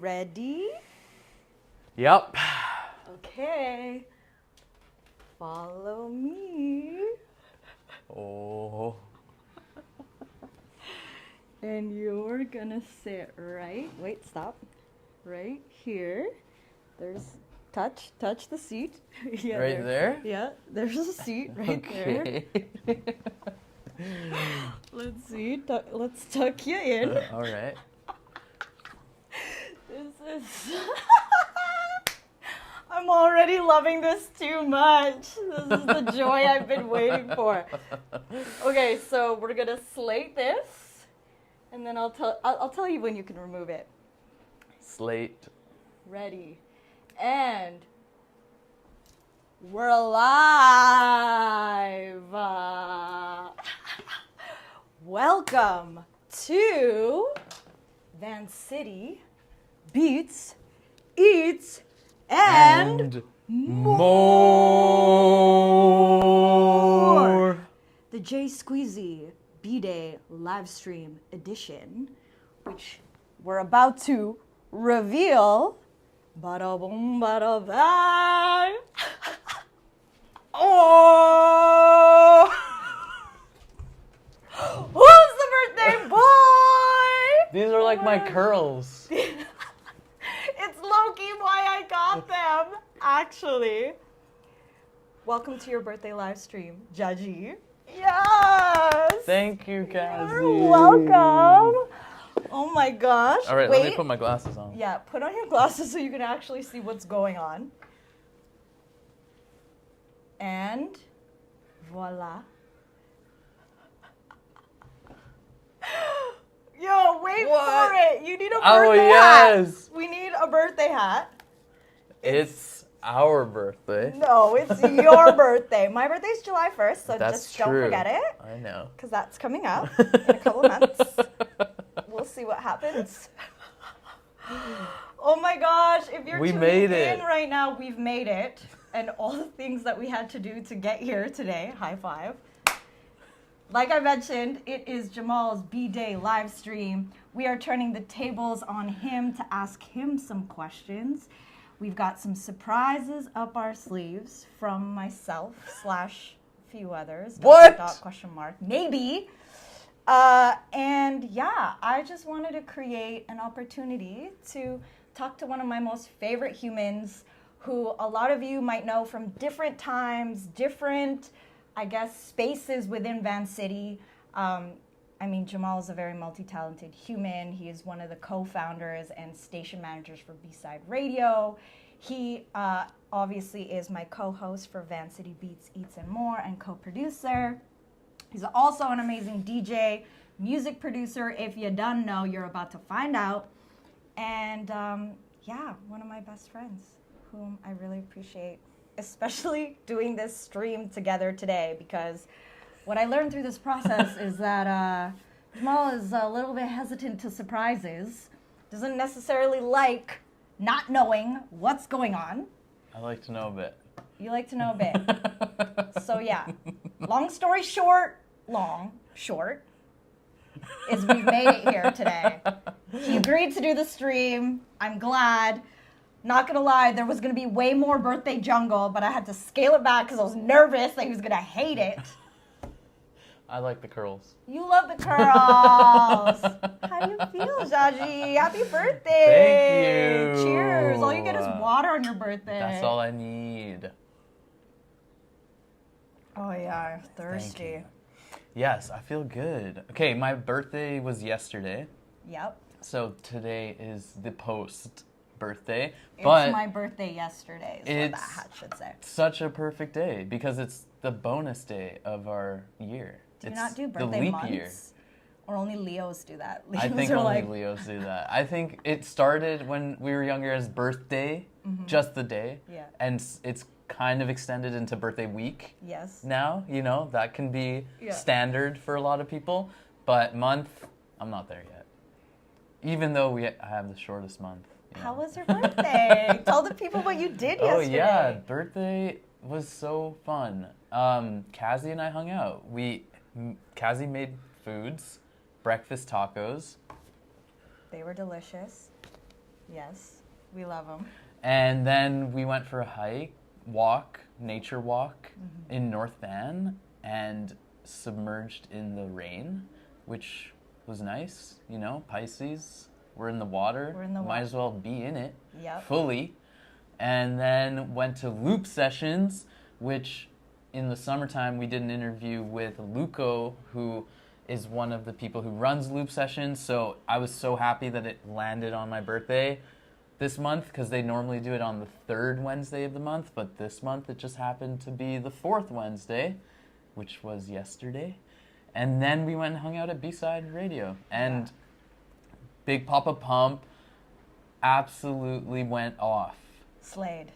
ready? Yep. Okay. Follow me. Oh. And you're gonna sit stop. Right here. There's, touch the seat. Yeah, Right there? Yeah, there's a seat right there. Let's see, let's tuck you in. All right. This is... I'm already loving this too much. This is the joy I've been waiting for. Okay, so we're gonna slate this, and then I'll tell you when you can remove it. Slate. Ready, and we're live. Welcome to Vancity Beats, Eats, and more. The Squeezy B-Day Livestream edition, which we're about to reveal. Bada boom, bada bang. Oh! Who's the birthday boy? These are like my curls. It's low-key why I got them, actually. Welcome to your birthday live stream, JaZi. Yes! Thank you, Cazi. You're welcome. Oh my gosh. All right, Wait. let me put my glasses on. Yeah, put on your glasses so you can actually see what's going on. And voila. Yo, wait What? for it. You need a birthday Oh, hat. yes. We need a birthday hat. It's our birthday. No, it's your birthday. My birthday's July 1st, so That's just true. don't forget it. I know. Because that's coming up in a couple of months. We'll see what happens. Oh my gosh, if you're tuning in right now, we've made it. And all the things that we had to do to get here today, high five. Like I mentioned, it is Jamal's B-Day live stream. We are turning the tables on him to ask him some questions. We've got some surprises up our sleeves from myself / few others. What? Question mark. Maybe. And yeah, I just wanted to create an opportunity to talk to one of my most favorite humans who a lot of you might know from different times, different, I guess, spaces within Vancity. I mean, Jamal is a very multi-talented human. He is one of the co-founders and station managers for B-Side Radio. He obviously is my co-host for Vancity Beats, Eats, and More, and co-producer. He's also an amazing DJ, music producer. If you don't know, you're about to find out. And yeah, one of my best friends, whom I really appreciate, especially doing this stream together today, because what I learned through this process is that Jamal is a little bit hesitant to surprises, doesn't necessarily like not knowing what's going on. I like to know a bit. You like to know a bit. So yeah, long story short, is we've made it here today. He agreed to do the stream. I'm glad. Not gonna lie, there was gonna be way more birthday jungle, but I had to scale it back because I was nervous that he was gonna hate it. I like the curls. You love the curls. How do you feel, JaZi? Happy birthday. Thank you. Cheers. All you get is water on your birthday. That's all I need. Oh yeah, I'm thirsty. Thank you. Yes, I feel good. Okay, my birthday was yesterday. Yep. So today is the post birthday. It's But my birthday yesterday, is what that hat should say. Such a perfect day because it's the bonus day of our year. Do you not do birthday the leap months? year. Or only Leos do that? Leos I think are only like... Leos do that. I think it started when we were younger as birthday, just the day. Yeah. And it's kind of extended into birthday week. Yes. Now, you know, that can be standard for a lot of people. But month, I'm not there yet. Even though I have the shortest month. How was your birthday? Tell the people what you did yesterday. Oh yeah, birthday was so fun. Cazi and I hung out. Cazi made foods, breakfast tacos. They were delicious. Yes, we love them. And then we went for a nature walk in North Van, and submerged in the rain, which was nice. You know, Pisces, we're in the water. Might as well be in it fully. And then went to loop sessions, which in the summertime we did an interview with Luco, who is one of the people who runs loop sessions. So I was so happy that it landed on my birthday this month, because they normally do it on the third Wednesday of the month, but this month it just happened to be the fourth Wednesday, which was yesterday. And then we went and hung out at B-Side Radio. And Big Papa Pump absolutely went off. Slayed.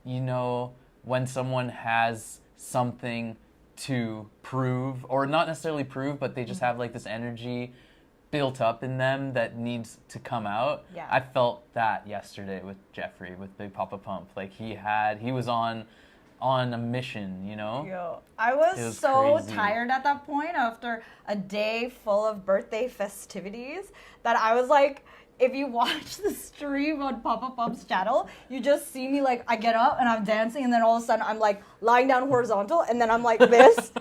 You know, when someone has something to prove, or not necessarily prove, but they just have like this energy built up in them that needs to come out. Yeah. I felt that yesterday with Jeffrey, with Big Papa Pump. Like he was on a mission, you know? Yo, I was so tired at that point after a day full of birthday festivities that I was like, if you watch the stream on Papa Pump's channel, you just see me like, I get up and I'm dancing, and then all of a sudden I'm like lying down horizontal, and then I'm like this,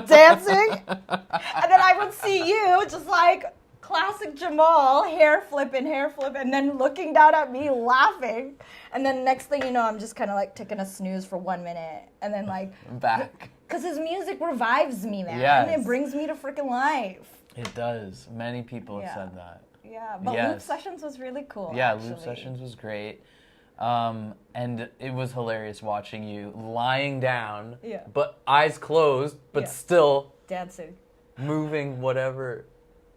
dancing, and then I would see you just like classic Jamal, hair flipping, and then looking down at me laughing, and then next thing you know, I'm just kind of like taking a snooze for 1 minute, and then like back. Because his music revives me, man. Yes. And it brings me to freaking life. It does. Many people have said that. Yeah, but Loop Sessions was really cool. Yeah, actually. Loop Sessions was great. And it was hilarious watching you lying down, but eyes closed, but still dancing, moving whatever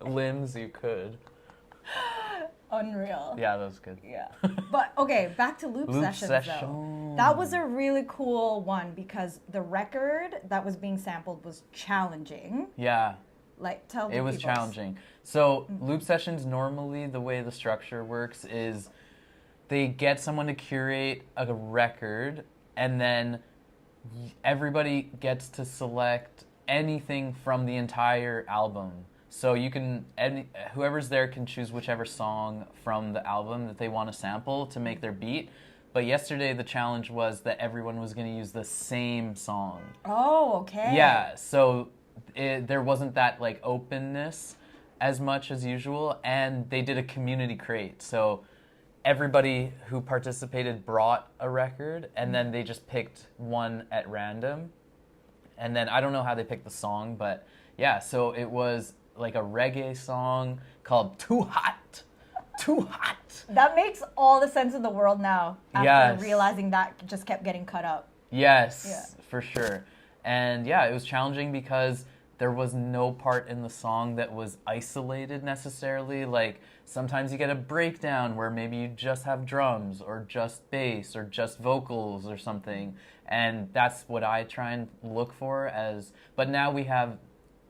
limbs you could. Unreal. Yeah, that was good. Yeah. But okay, back to Loop Sessions though. That was a really cool one because the record that was being sampled was challenging. Yeah. Like, tell the It was peoples. challenging. So Loop Sessions, normally the way the structure works is they get someone to curate a record, and then everybody gets to select anything from the entire album. So you can, whoever's there can choose whichever song from the album that they want to sample to make their beat. But yesterday the challenge was that everyone was going to use the same song. Oh, okay. Yeah, so there wasn't that like openness as much as usual, and they did a community crate. So everybody who participated brought a record, and then they just picked one at random. And then I don't know how they picked the song, but yeah, so it was like a reggae song called Too Hot. Too Hot. That makes all the sense in the world now after realizing that just kept getting cut up. Yes, for sure. And yeah, it was challenging because there was no part in the song that was isolated necessarily. Like sometimes you get a breakdown where maybe you just have drums or just bass or just vocals or something. And that's what I try and look for but now we have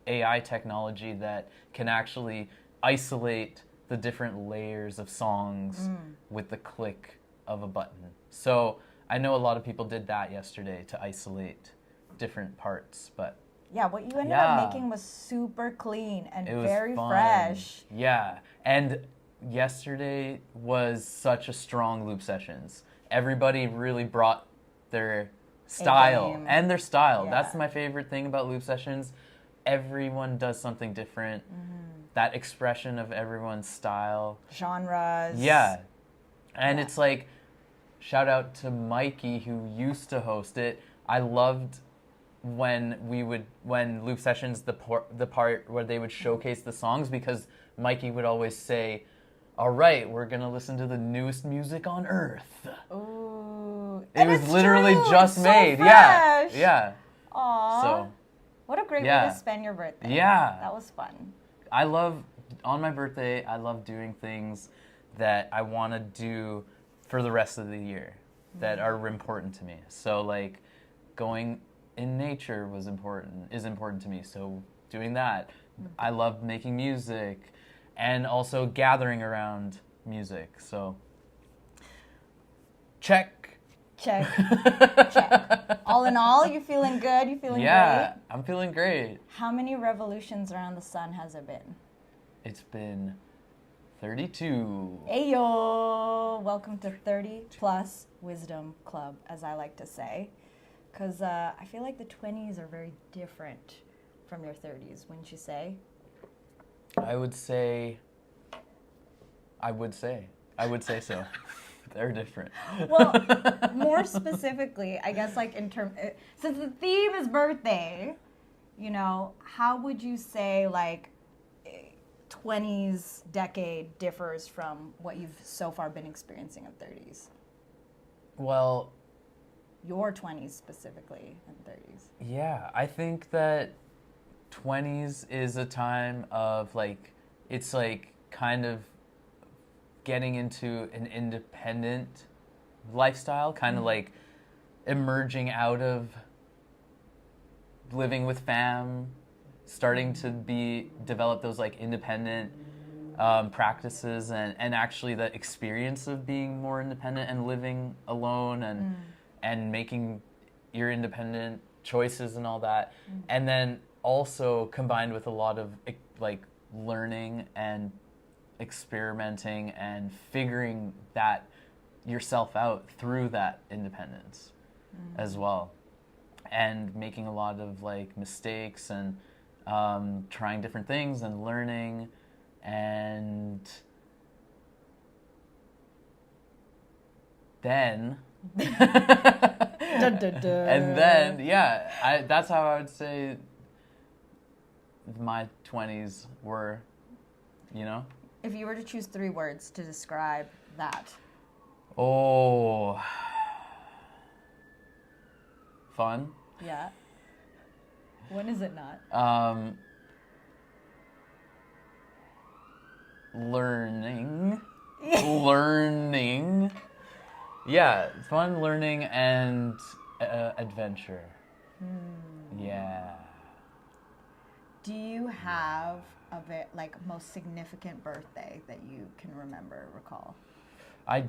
AI technology that can actually isolate the different layers of songs with the click of a button. So I know a lot of people did that yesterday to isolate different parts, but yeah, what you ended up making was super clean and very fresh. Yeah, and yesterday was such a strong Loop Sessions. Everybody really brought their style and their style. Yeah. That's my favorite thing about Loop Sessions. Everyone does something different. That expression of everyone's style. Genres. Yeah. And it's like, shout out to Mikey who used to host it. I loved when Loop Sessions, the part where they would showcase the songs, because Mikey would always say, all right, we're going to listen to the newest music on earth. Ooh. It was literally just made. So fresh. Yeah. Aww. So, what a great way to spend your birthday. Yeah. That was fun. On my birthday, I love doing things that I want to do for the rest of the year that are important to me. So like going in nature is important to me. So doing that. I love making music and also gathering around music. So check. All in all, you feeling good? You feeling great? Yeah, I'm feeling great. How many revolutions around the sun has it been? It's been 32. Ayo! Welcome to 30 Plus Wisdom Club, as I like to say. Because I feel like the 20s are very different from your 30s, wouldn't you say? I would say so. They're different. Well, more specifically, I guess, like in terms, since the theme is birthday, you know, how would you say like 20s decade differs from what you've so far been experiencing in 30s? Well, Your 20s specifically and 30s. yeah, I think that 20s is a time of like, it's like kind of getting into an independent lifestyle, kind of like emerging out of living with fam, starting to develop those like independent practices and actually the experience of being more independent and living alone and making your independent choices and all that. And then also combined with a lot of like learning and experimenting and figuring that yourself out through that independence as well, and making a lot of like mistakes and trying different things and learning and then Dun, dun, dun. and then yeah, that's how I would say my 20s were, you know. If you were to choose 3 words to describe that. Oh, fun. Yeah. When is it not? Learning. Learning. Yeah, fun, learning, and adventure. Yeah. Do you have a like most significant birthday that you can recall? I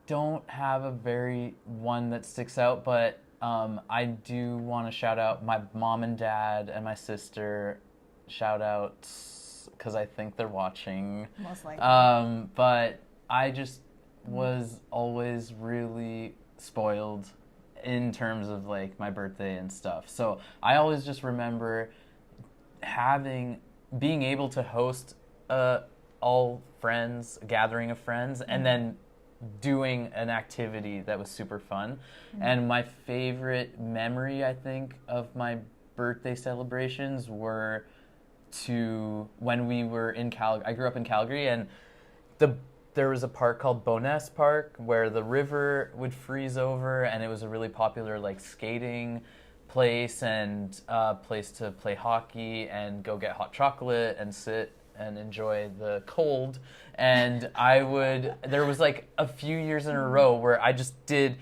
don't have a very one that sticks out, but I do want to shout out my mom and dad and my sister. Shout outs because I think they're watching. Most likely. But I just was always really spoiled in terms of like my birthday and stuff. So I always just remember being able to host all friends, a gathering of friends, and then doing an activity that was super fun. And my favorite memory, I think, of my birthday celebrations were when we were in Calgary. I grew up in Calgary, and there was a park called Boness Park where the river would freeze over, and it was a really popular like skating place and place to play hockey and go get hot chocolate and sit and enjoy the cold. And there was like a few years in a row where I just did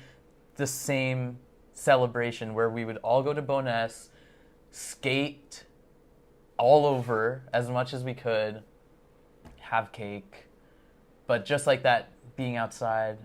the same celebration where we would all go to Boness, skate all over as much as we could, have cake, but just like that, being outside,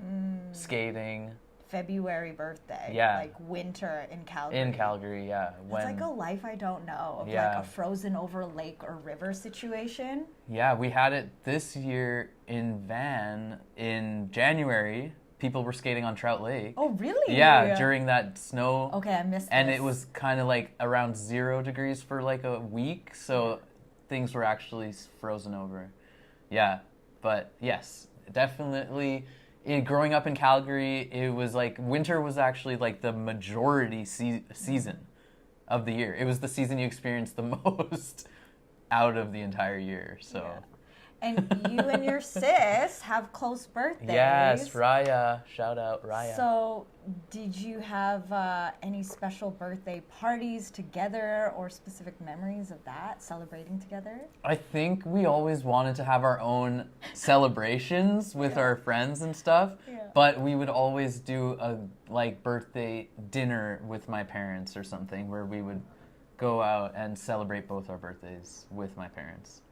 skating. February birthday. Yeah. Like winter in Calgary. In Calgary, yeah. It's like a life I don't know of like a frozen over lake or river situation. Yeah, we had it this year in Van in January. People were skating on Trout Lake. Oh, really? Yeah, during that snow. Okay, I missed And this. it was kind of like around 0 degrees for like a week, so things were actually frozen over. Yeah, but yes, definitely. Growing up in Calgary, it was like winter was actually like the majority season of the year. It was the season you experienced the most out of the entire year. So. Yeah. And you and your sis have close birthdays. Yes, Raya. Shout out, Raya. So, did you have any special birthday parties together or specific memories of that, celebrating together? I think we always wanted to have our own celebrations with our friends and stuff, but we would always do a like birthday dinner with my parents or something where we would go out and celebrate both our birthdays with my parents.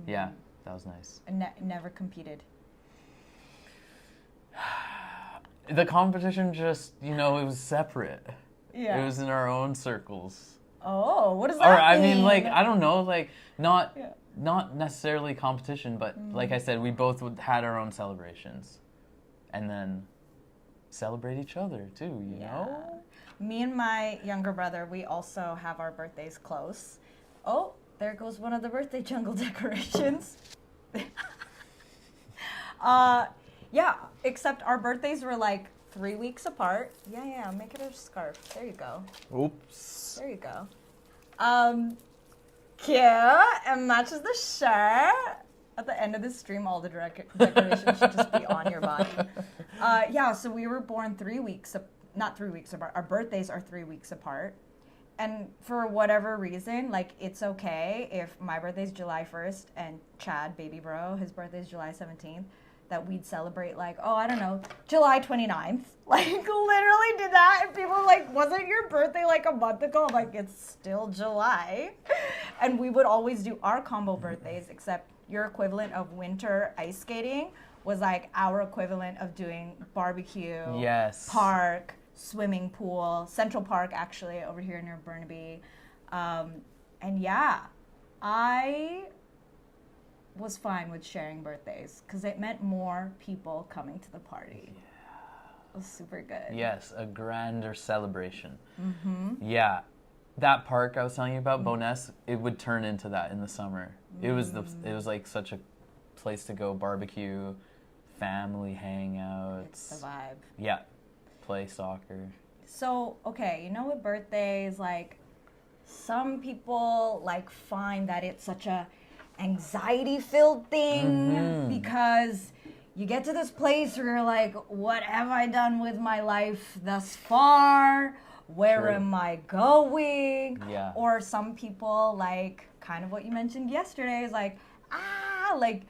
Yeah. That was nice. Never competed. The competition just, it was separate. Yeah. It was in our own circles. Oh, what does that Or, mean? I mean, like, I don't know, like, not not necessarily competition, but like I said, we both had our own celebrations. And then celebrate each other too, you know? Me and my younger brother, we also have our birthdays close. Oh, there goes one of the birthday jungle decorations. Yeah, except our birthdays were like 3 weeks apart. Yeah, make it a scarf. There you go. Oops. There you go. Cute, and matches the shirt. At the end of this stream, all the decorations should just be on your body. Yeah, so we were born 3 weeks, not 3 weeks apart. Our birthdays are 3 weeks apart. And for whatever reason, like, it's okay if my birthday's July 1st and Chad, baby bro, his birthday's July 17th, that we'd celebrate, like, oh, I don't know, July 29th. Like, literally did that. And people were like, wasn't your birthday like a month ago? I'm like, it's still July. And we would always do our combo birthdays, except your equivalent of winter ice skating was like our equivalent of doing barbecue, Yes. park, swimming pool, Central Park, actually, over here near Burnaby. And yeah, I was fine with sharing birthdays because it meant more people coming to the party. It was super good. Yes, a grander celebration. Mm-hmm. Yeah, that park I was telling you about, Boness, it would turn into that in the summer. It was like such a place to go barbecue, family hangouts. It's the vibe. Yeah, play soccer. So, okay, you know, with birthdays, like, some people, like, find that it's such a anxiety-filled thing because you get to this place where you're like, what have I done with my life thus far? Where True. am I going? Yeah. Or some people, like, kind of what you mentioned yesterday, is like, like,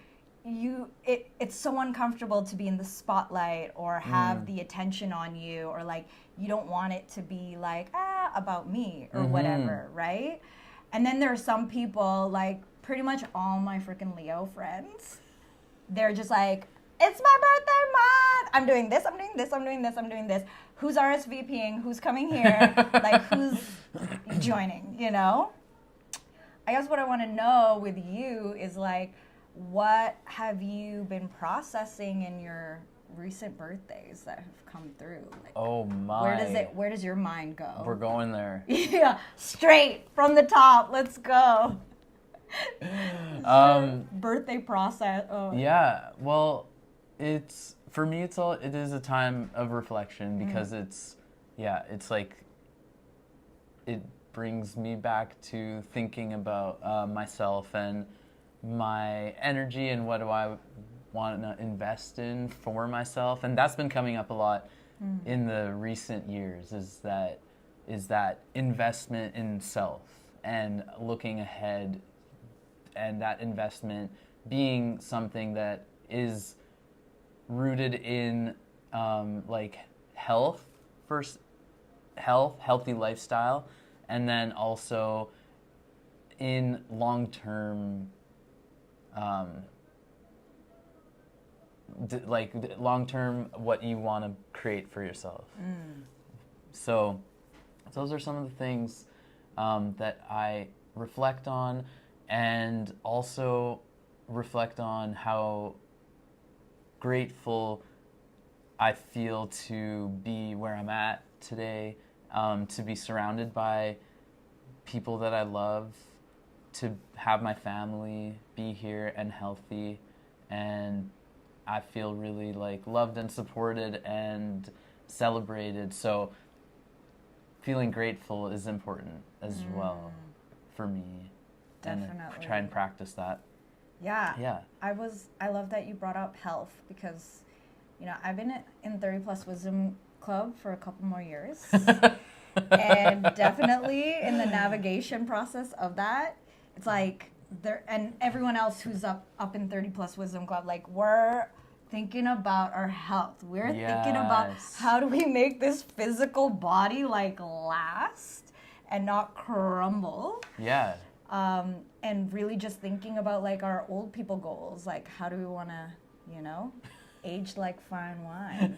it's so uncomfortable to be in the spotlight or have the attention on you, or like you don't want it to be like about me or whatever, right? And then there are some people, like pretty much all my freaking Leo friends, they're just like, it's my birthday month, I'm doing this, I'm doing this, I'm doing this, I'm doing this. Who's RSVPing? Who's coming here? Like, who's joining, you know? I guess what I want to know with you is, like, what have you been processing in your recent birthdays that have come through? Like, Oh my. where does your mind go? We're going there. Yeah, straight from the top. Let's go. Birthday process. Oh. Yeah, well, it's for me. It is a time of reflection because it's like it brings me back to thinking about myself and my energy and what do I want to invest in for myself, and that's been coming up a lot in the recent years. Is that investment in self and looking ahead, and that investment being something that is rooted in like health first, healthy lifestyle, and then also in long-term what you want to create for yourself. So those are some of the things that I reflect on, and also reflect on how grateful I feel to be where I'm at today, to be surrounded by people that I love, to have my family be here and healthy, and I feel really like loved and supported and celebrated. So feeling grateful is important as well for me. Definitely. And try and practice that. Yeah. Yeah. I love that you brought up health because, you know, I've been in 30 Plus Wisdom Club for a couple more years. And definitely in the navigation process of that, it's like there, and everyone else who's up in 30 Plus Wisdom Club, like, we're thinking about our health. We're thinking about how do we make this physical body like last and not crumble. Yeah. And really just thinking about like our old people goals, like how do we want to, you know, age like fine wine.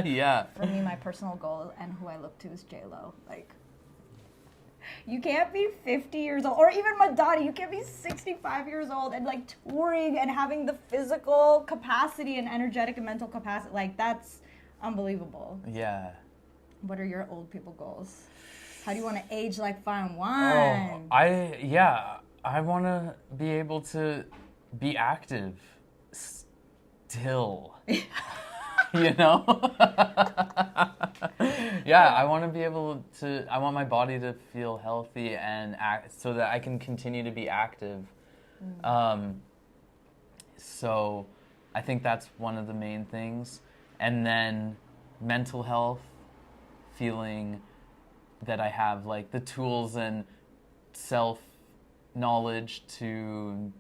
Yeah. For me, my personal goal and who I look to is J-Lo. Like, You can't be 50 years old, or even Madonna, you can't be 65 years old and like touring and having the physical capacity and energetic and mental capacity. Like, that's unbelievable. Yeah. What are your old people goals? How do you want to age like fine Oh, wine? I want to be able to be active still. You know? Yeah, I want to be able to, I want my body to feel healthy and act so that I can continue to be active. So I think that's one of the main things. And then mental health, feeling that I have like the tools and self-knowledge to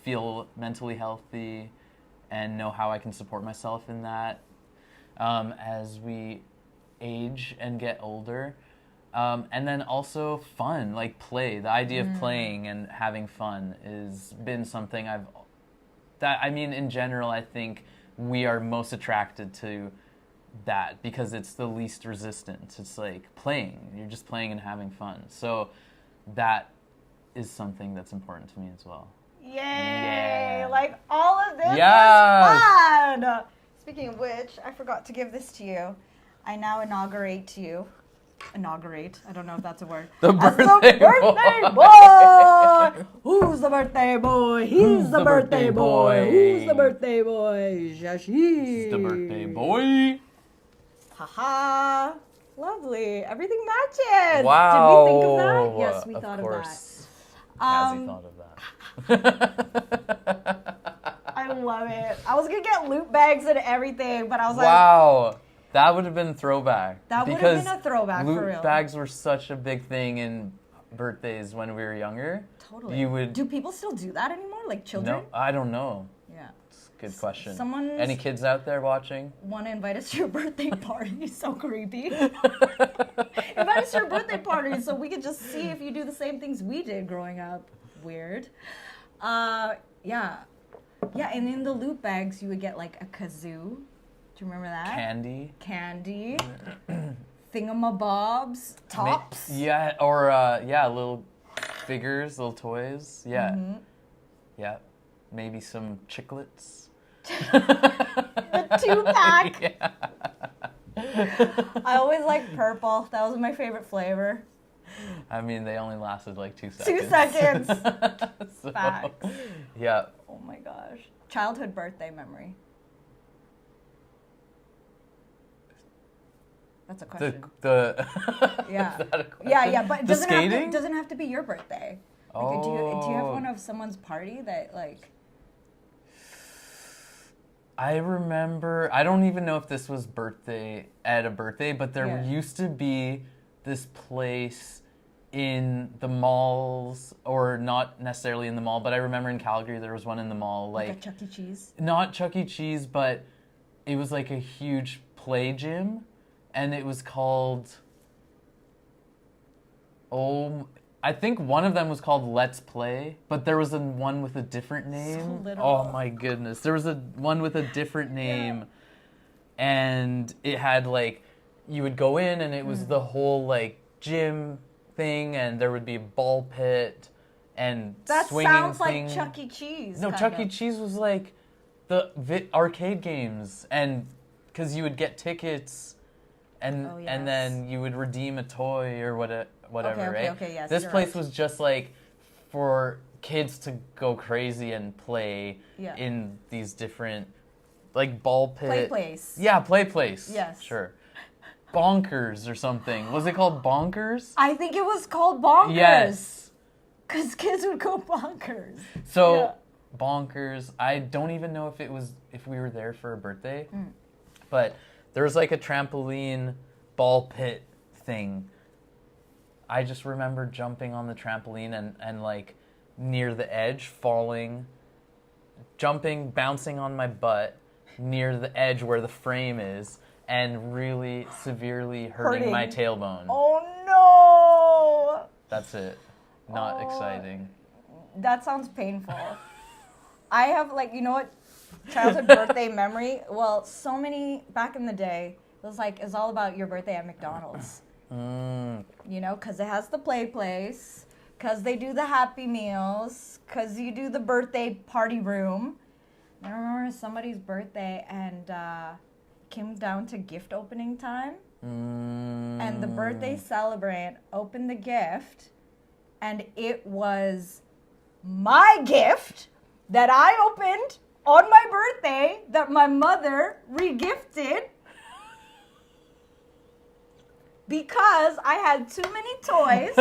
feel mentally healthy and know how I can support myself in that as we age and get older. And then also fun, like play. The idea of playing and having fun has been something in general, I think we are most attracted to that because it's the least resistance. It's like playing. You're just playing and having fun. So that is something that's important to me as well. Yay! Yeah. Like, all of this Yes! is fun! Speaking of which, I forgot to give this to you. I now inaugurate to you. Inaugurate? I don't know if that's a word. The As birthday birthday boy! boy! Who's the birthday boy? He's the birthday boy. Who's the birthday boy? JaZi. He's the birthday boy. Haha. Lovely. Everything matches. Wow. Did we think of that? Yes, we thought of course. that. Cazi thought of that. I love it. I was gonna get loot bags and everything, but I was Wow. That would have been throwback. That would have been a throwback, for real. Loot bags were such a big thing in birthdays when we were younger. Totally. You would. Do people still do that anymore? Like children? No, I don't know. Yeah. It's a good question. Someone's- Any kids out there watching? Want to invite us to your birthday party? So creepy. Invite us to your birthday party so we could just see if you do the same things we did growing up. Weird. Yeah. Yeah, and in the loot bags you would get like a kazoo. Do you remember that? Candy. Thingamabobs. Tops. Yeah, or little figures, little toys. Yeah. Mm-hmm. Yeah. Maybe some chiclets. The 2-pack. Yeah. I always liked purple. That was my favorite flavor. I mean, they only lasted like 2 seconds. 2 seconds. So, Facts. yeah. Oh my gosh. Childhood birthday memory. That's a question. Is Yeah. that a question? Yeah, but it The doesn't have, skating? doesn't have to be your birthday. Like, do you have one of someone's party that like? I remember, I don't even know if this was at a birthday, but there used to be this place in the malls, or not necessarily in the mall, but I remember in Calgary there was one in the mall. Like a Chuck E. Cheese? Not Chuck E. Cheese, but it was like a huge play gym, and it was called, I think one of them was called Let's Play, but there was one with a different name. So little. Oh my goodness. There was one with a different name, and it had like, you would go in and it was the whole like gym thing, and there would be a ball pit and That swinging sounds thing. like Chuck E. Cheese. No, kind Chuck of. E. Cheese was like the arcade games, and because you would get tickets, and and then you would redeem a toy or whatever, right? Okay, yes. This you're place right. was just like for kids to go crazy and play in these different, like ball pit. Play place. Yeah, play place. Yes. Sure. Bonkers or something. Was it called Bonkers? I think it was called Bonkers. Yes. Because kids would go bonkers. So Bonkers. I don't even know if we were there for a birthday, but there was like a trampoline ball pit thing. I just remember jumping on the trampoline and like near the edge, falling, jumping, bouncing on my butt near the edge where the frame is, and really severely hurting my tailbone. Oh no! That's it. Not exciting. That sounds painful. I have like, you know what, childhood birthday memory? Well, so many, back in the day, it was like, it's all about your birthday at McDonald's. You know, because it has the play place, because they do the Happy Meals, because you do the birthday party room. I remember somebody's birthday and came down to gift opening time. And the birthday celebrant opened the gift, and it was my gift that I opened on my birthday that my mother regifted because I had too many toys.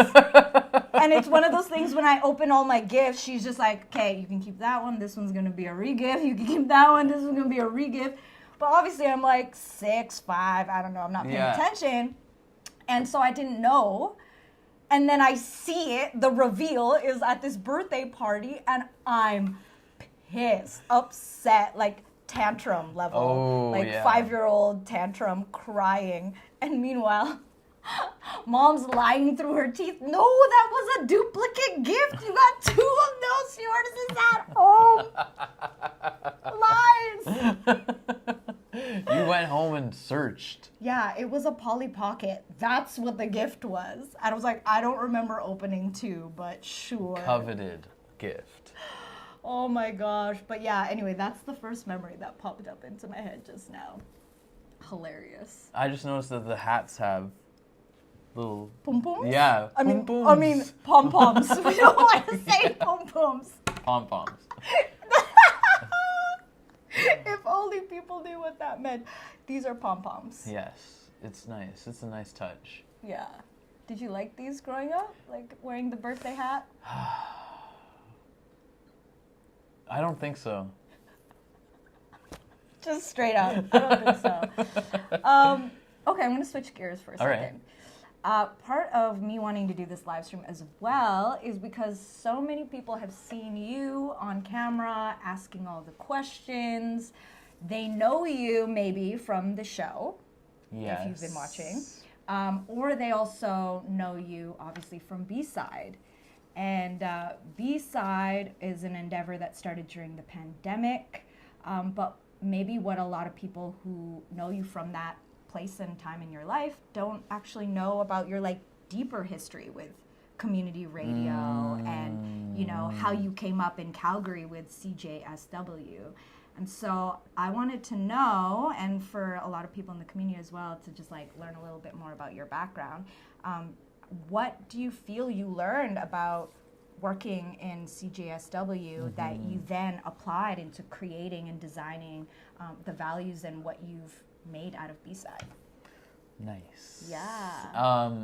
And it's one of those things when I open all my gifts, she's just like, okay, you can keep that one. This one's going to be a regift. You can keep that one. This one's going to be a regift. But obviously I'm like 6, 5, I don't know. I'm not paying attention. And so I didn't know. And then I see it. The reveal is at this birthday party. And I'm pissed, upset, like tantrum level. Oh, like yeah. 5-year-old tantrum crying. And meanwhile, Mom's lying through her teeth. No, that was a duplicate gift. You got 2 of those. Yours is at home. Lies. You went home and searched. Yeah, it was a Polly Pocket. That's what the gift was. And I was like, I don't remember opening 2, but sure. Coveted gift. Oh my gosh. But yeah, anyway, that's the first memory that popped up into my head just now. Hilarious. I just noticed that the hats have little... Pom-poms? Yeah, I mean, pom-poms. pom-poms. We don't want to say pom-poms. Pom-poms. If only people knew what that meant. These are pom-poms. Yes, it's nice. It's a nice touch. Yeah. Did you like these growing up? Like wearing the birthday hat? I don't think so. Just straight up. I don't think so. Okay, I'm going to switch gears for a second. Right. Part of me wanting to do this live stream as well is because so many people have seen you on camera asking all the questions. They know you maybe from the show, Yes. if you've been watching. Or they also know you obviously from B-Side. And B-Side is an endeavor that started during the pandemic, but maybe what a lot of people who know you from that place and time in your life don't actually know about your like deeper history with community radio and you know how you came up in Calgary with CJSW. And so I wanted to know, and for a lot of people in the community as well, to just like learn a little bit more about your background. What do you feel you learned about working in CJSW that you then applied into creating and designing the values and what you've made out of B-Side? Nice. Yeah.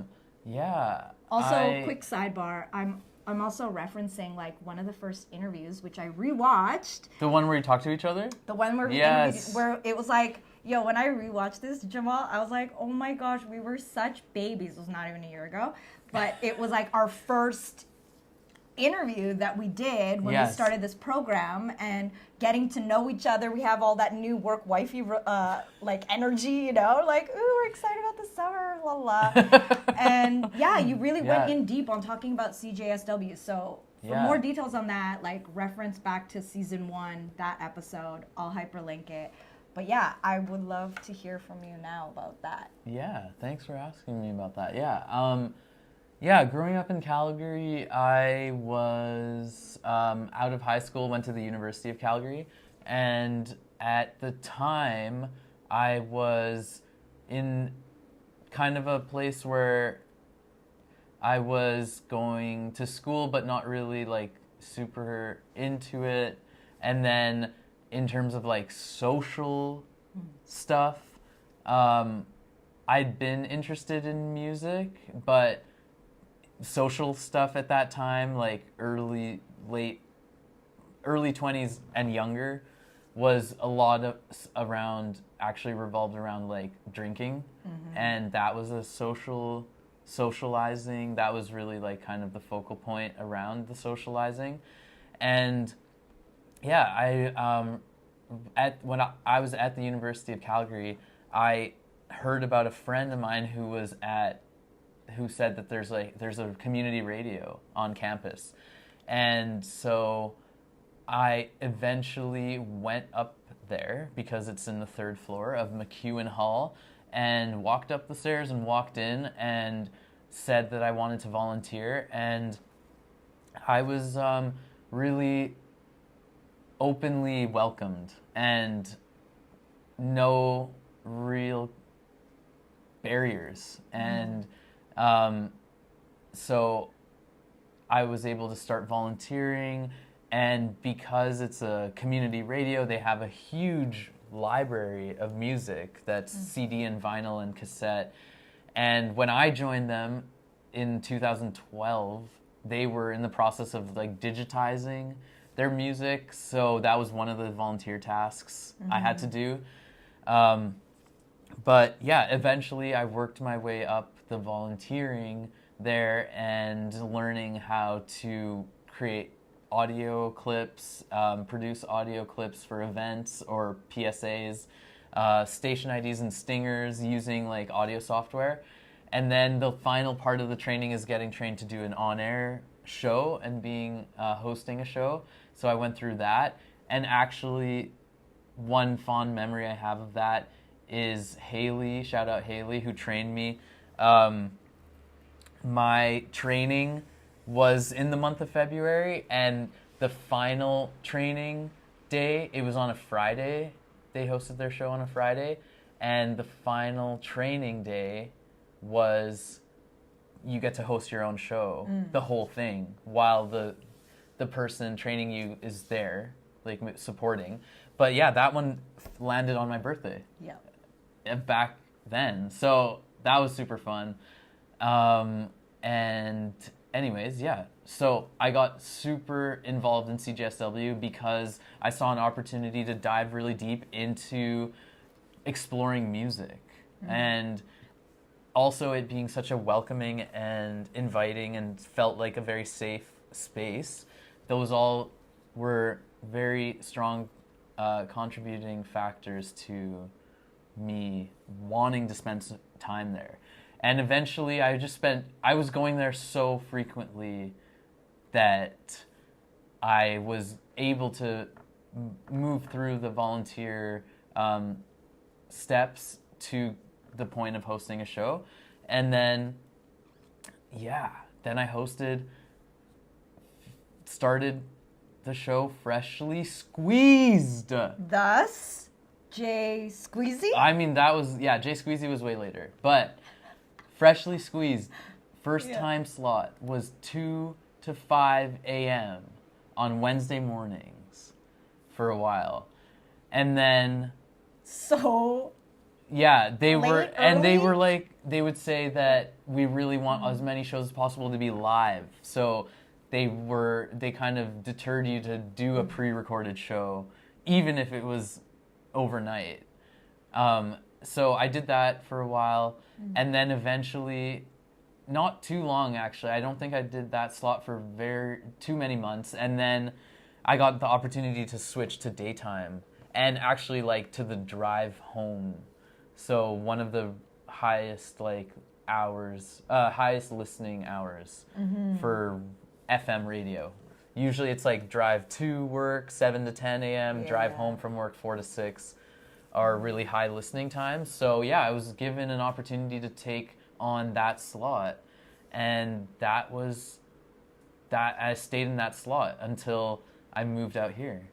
Yeah. Also, quick sidebar, I'm also referencing like one of the first interviews, which I rewatched. The one where you talk to each other? The one where where it was like, yo, when I rewatched this, Jamal, I was like, oh my gosh, we were such babies. It was not even a year ago, but it was like our first interview that we did when we started this program and getting to know each other. We have all that new work wifey like energy, you know, like, ooh, we're excited about the summer, la la. And yeah, you really went in deep on talking about CJSW. So for more details on that, like reference back to season 1, that episode, I'll hyperlink it. But yeah, I would love to hear from you now about that. Yeah, thanks for asking me about that. Yeah, growing up in Calgary, I was out of high school, went to the University of Calgary, and at the time, I was in kind of a place where I was going to school, but not really like super into it. And then in terms of like social stuff, I'd been interested in music, but social stuff at that time, like early 20s and younger, was a lot of actually revolved around like drinking, and that was a socializing. That was really like kind of the focal point around the socializing, and yeah, when I was at the University of Calgary, I heard about a friend of mine who said that there's a community radio on campus. And so I eventually went up there because it's in the 3rd floor of McEwen Hall, and walked up the stairs and walked in and said that I wanted to volunteer, and I was really openly welcomed, and no real barriers. And so I was able to start volunteering, and because it's a community radio, they have a huge library of music that's CD and vinyl and cassette. And when I joined them in 2012, they were in the process of like digitizing their music, so that was one of the volunteer tasks I had to do. But yeah, eventually I worked my way up the volunteering there and learning how to create audio clips, produce audio clips for events or PSAs, station IDs and stingers using like audio software. And then the final part of the training is getting trained to do an on-air show and being hosting a show. So I went through that, and actually one fond memory I have of that is Haley, shout out Haley, who trained me. My training was in the month of February, and the final training day, it was on a Friday. They hosted their show on a Friday, and the final training day was you get to host your own show, the whole thing, while the person training you is there, like supporting. But yeah, that one landed on my birthday. Yeah. Back then. So that was super fun. And anyways, yeah. So I got super involved in CJSW because I saw an opportunity to dive really deep into exploring music. And also it being such a welcoming and inviting and felt like a very safe space. Those all were very strong contributing factors to me wanting to spend time there. And eventually I was going there so frequently that I was able to move through the volunteer steps to the point of hosting a show. And then, yeah, then I started the show Freshly Squeezed. Thus, Squeezy? I mean, Jay Squeezy was way later. But Freshly Squeezed, first time slot was 2 to 5 a.m. on Wednesday mornings for a while. And then... So... Yeah, they late, were, early? and they were like, they would say that we really want as many shows as possible to be live. So they kind of deterred you to do a pre-recorded show, even if it was overnight. So I did that for a while, and then eventually, not too long actually, I don't think I did that slot for too many months, and then I got the opportunity to switch to daytime, and actually like to the drive home. So one of the highest highest listening hours for FM radio. Usually it's like drive to work 7 to 10 a.m., drive home from work 4 to 6 are really high listening times. So yeah, I was given an opportunity to take on that slot, and I stayed in that slot until I moved out here.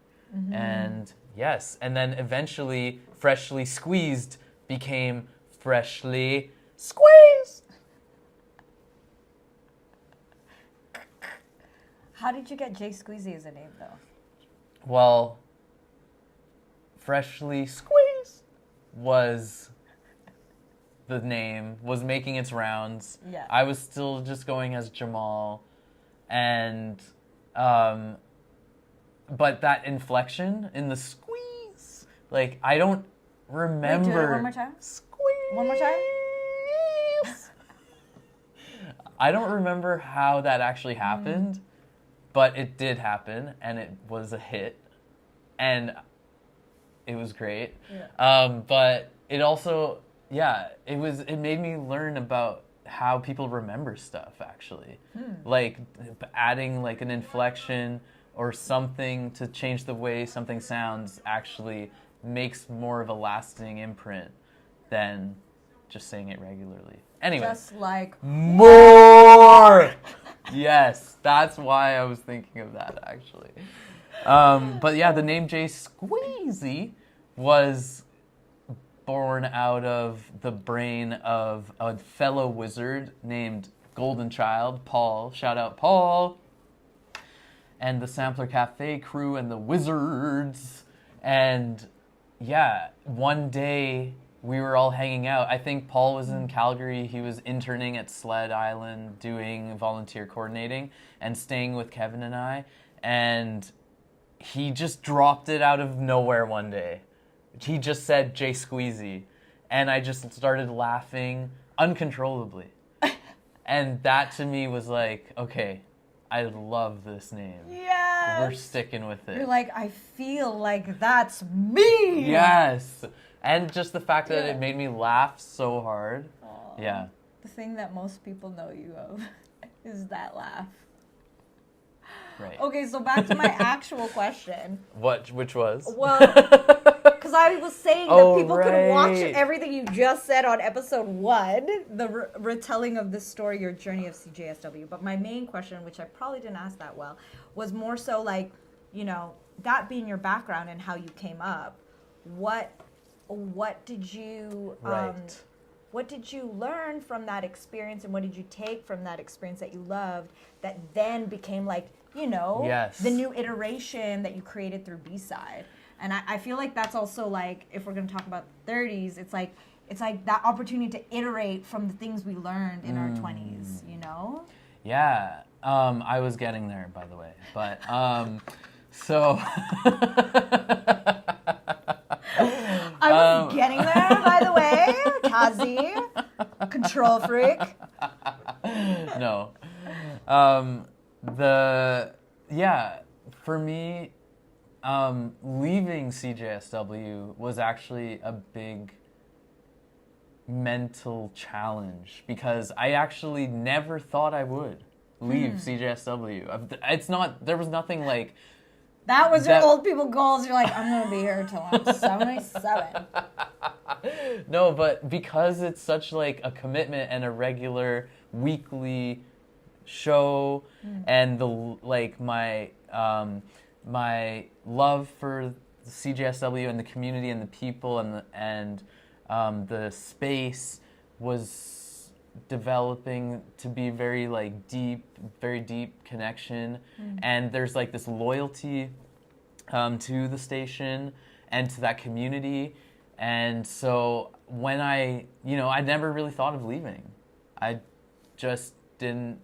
And yes, and then eventually Freshly Squeezed became Freshly Squeezed. How did you get Jay Squeezy as a name, though? Well, Freshly Squeezed was the name, was making its rounds. Yeah. I was still just going as Jamal, and but that inflection in the squeeze, like I don't remember. Wait, do it one more time. Squeeze. One more time. I don't remember how that actually happened, but it did happen, and it was a hit, and it was great. Yeah. But it also, it made me learn about how people remember stuff, actually. Like adding like an inflection or something to change the way something sounds actually makes more of a lasting imprint than just saying it regularly. Anyway. Just like more. Yes, that's why I was thinking of that actually. But yeah, the name Squeezy was born out of the brain of a fellow wizard named Golden Child, Paul. Shout out Paul. And the Sampler Cafe crew and the wizards. And yeah, one day we were all hanging out. I think Paul was in Calgary. He was interning at Sled Island doing volunteer coordinating and staying with Kevin and I. And he just dropped it out of nowhere one day. He just said Squeezy. And I just started laughing uncontrollably. And that to me was like, okay, I love this name. yes. We're sticking with it. You're like, I feel like that's me. Yes. And just the fact that it made me laugh so hard. Aww. Yeah. The thing that most people know you of is that laugh. Right. Okay, so back to my actual question. Which was? Well, because I was saying that people could watch right. everything you just said on episode 1, the retelling of this story, your journey of CJSW. But my main question, which I probably didn't ask that well, was more so like, you know, that being your background and how you came up. What did you Right. what did you learn from that experience, and what did you take from that experience that you loved that then became like, you know, Yes. the new iteration that you created through B-Side? And I feel like that's also like, if we're going to talk about 30s, it's like that opportunity to iterate from the things we learned in our 20s, you know? Yeah. I was getting there, by the way. But, so... I was getting there, by the way. Cazi, control freak. No. For me, leaving CJSW was actually a big mental challenge because I actually never thought I would leave CJSW. There was nothing like... That was your old people goals. You're like, I'm going to be here until I'm 77. No, but because it's such like a commitment and a regular weekly show, and my love for the CJSW and the community and the people and the space was developing to be very deep connection, and there's like this loyalty to the station and to that community. And so when I never really thought of leaving. I just didn't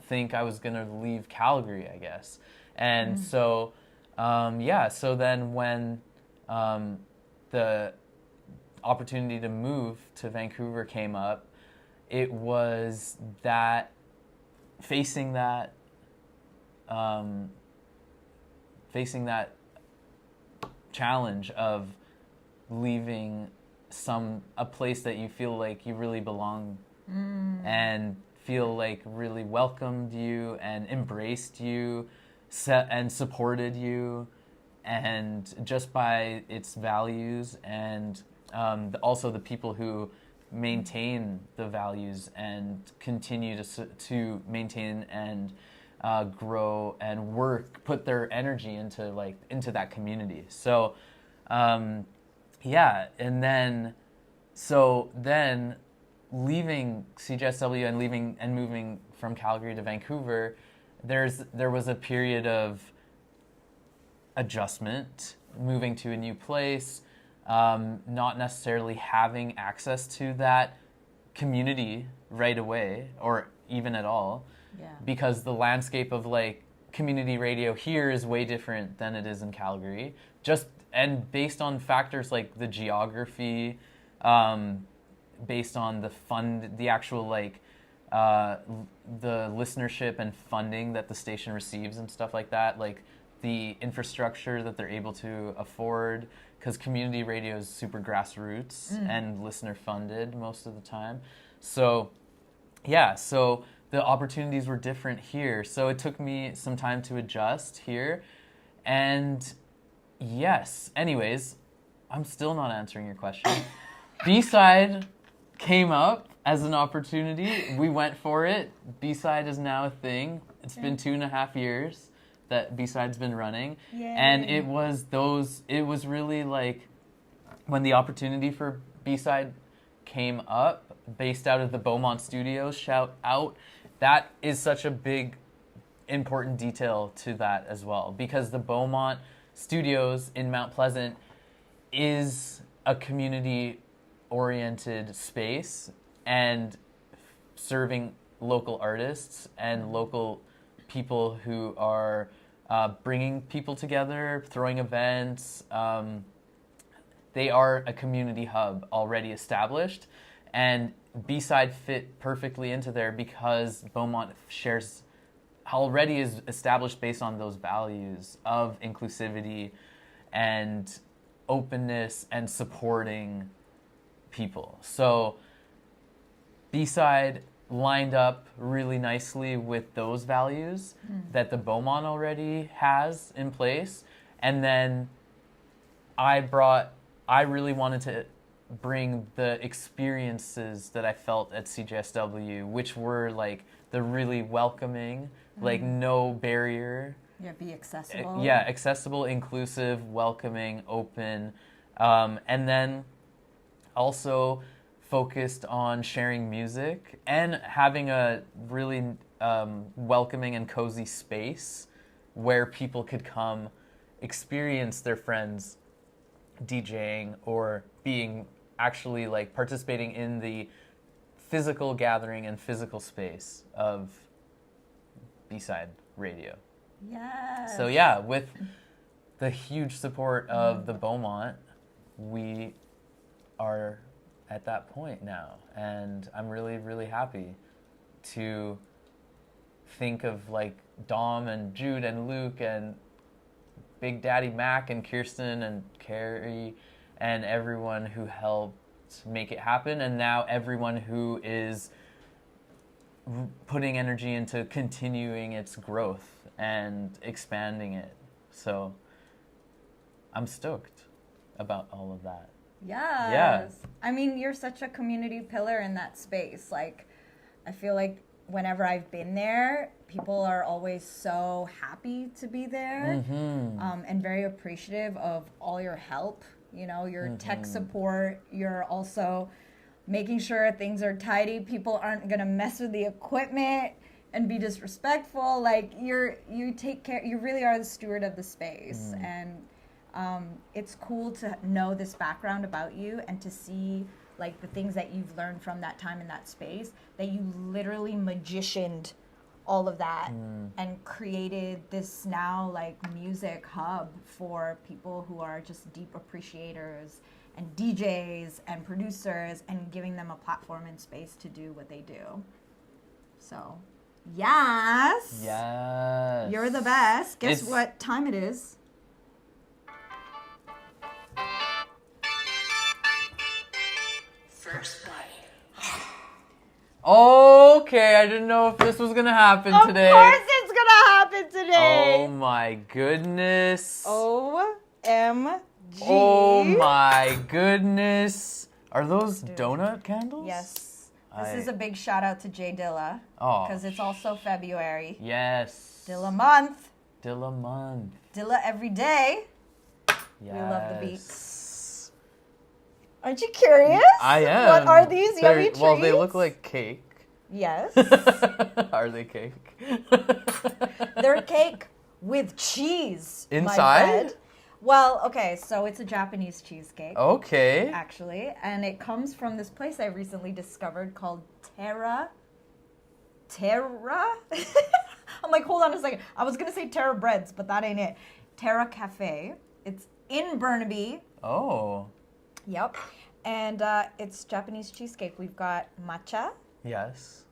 think I was gonna leave Calgary, I guess. And so then when the opportunity to move to Vancouver came up, it was that facing that challenge of leaving a place that you feel like you really belong and feel like really welcomed you and embraced you and supported you, and just by its values, and also the people who maintain the values and continue to maintain and grow and put their energy into that community. So and then leaving CJSW and moving from Calgary to Vancouver, there was a period of adjustment, moving to a new place, not necessarily having access to that community right away or even at all, because the landscape of like community radio here is way different than it is in Calgary, and based on factors like the geography, based on the actual the listenership and funding that the station receives and stuff like that, like the infrastructure that they're able to afford, because community radio is super grassroots and listener funded most of the time. So the opportunities were different here. So it took me some time to adjust here. And yes, anyways, I'm still not answering your question. B-Side came up as an opportunity. We went for it. B-Side is now a thing. It's been 2.5 years that B-Side's been running. Yay. And it was really like when the opportunity for B-Side came up, based out of the Beaumont Studios, shout out, that is such a big, important detail to that as well. Because the Beaumont Studios in Mount Pleasant is a community-oriented space and serving local artists and local people who are bringing people together, throwing events. They are a community hub already established, and B-Side fit perfectly into there because Beaumont already is established based on those values of inclusivity and openness and supporting people. So B-Side lined up really nicely with those values that the Beaumont already has in place. And then I really wanted to bring the experiences that I felt at CJSW, which were like the really welcoming, like no barrier. Yeah, be accessible. Yeah, accessible, inclusive, welcoming, open. And then also focused on sharing music and having a really welcoming and cozy space where people could come experience their friends DJing or being actually like participating in the physical gathering and physical space of B-Side Radio. Yes. So yeah, with the huge support of the Beaumont, we are at that point now, and I'm really, really happy to think of like Dom and Jude and Luke and Big Daddy Mac and Kirsten and Carrie and everyone who helped make it happen, and now everyone who is putting energy into continuing its growth and expanding it. So I'm stoked about all of that. Yes. Yeah. I mean, you're such a community pillar in that space. Like, I feel like whenever I've been there, people are always so happy to be there, and very appreciative of all your help. You know, your tech support. You're also making sure things are tidy. People aren't gonna mess with the equipment and be disrespectful. Like, you take care. You really are the steward of the space, and it's cool to know this background about you and to see like the things that you've learned from that time in that space, that you literally magicianed all of that and created this now like music hub for people who are just deep appreciators and DJs and producers, and giving them a platform and space to do what they do. So, yes. Yes. You're the best. Guess what time it is? First bite. Okay, I didn't know if this was gonna happen today. Of course it's gonna happen today. Oh my goodness. OMG. Oh my goodness. Are those donut candles? Yes. This is a big shout out to Jay Dilla. Oh. Because it's also February. Yes. Dilla month. Dilla month. Dilla every day. Yes. We love the beats. Aren't you curious? I am. What are these yummy treats? Well, they look like cake. Yes. Are they cake? They're cake with cheese. my Inside? friend. Well, okay, so it's a Japanese cheesecake. Okay. Actually, and it comes from this place I recently discovered called Terra. I'm like, hold on a second. I was gonna say Terra Breads, but that ain't it. Terra Cafe. It's in Burnaby. Oh. Yep. And it's Japanese cheesecake. We've got matcha, Yes.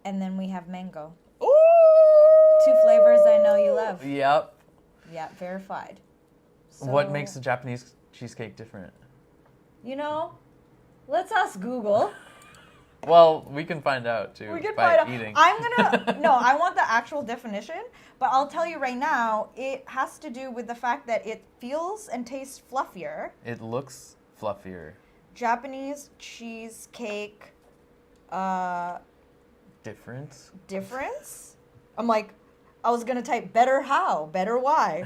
and then we have mango. Ooh. 2 flavors I know you love. Yep. Yeah, verified. So, What makes a Japanese cheesecake different? You know, let's ask Google. Well, we can find out too We can by find out. eating. No, I want the actual definition, but I'll tell you right now, it has to do with the fact that it feels and tastes fluffier. It looks fluffier. Japanese cheesecake Difference? Difference? I'm like, I was gonna type better how, better why.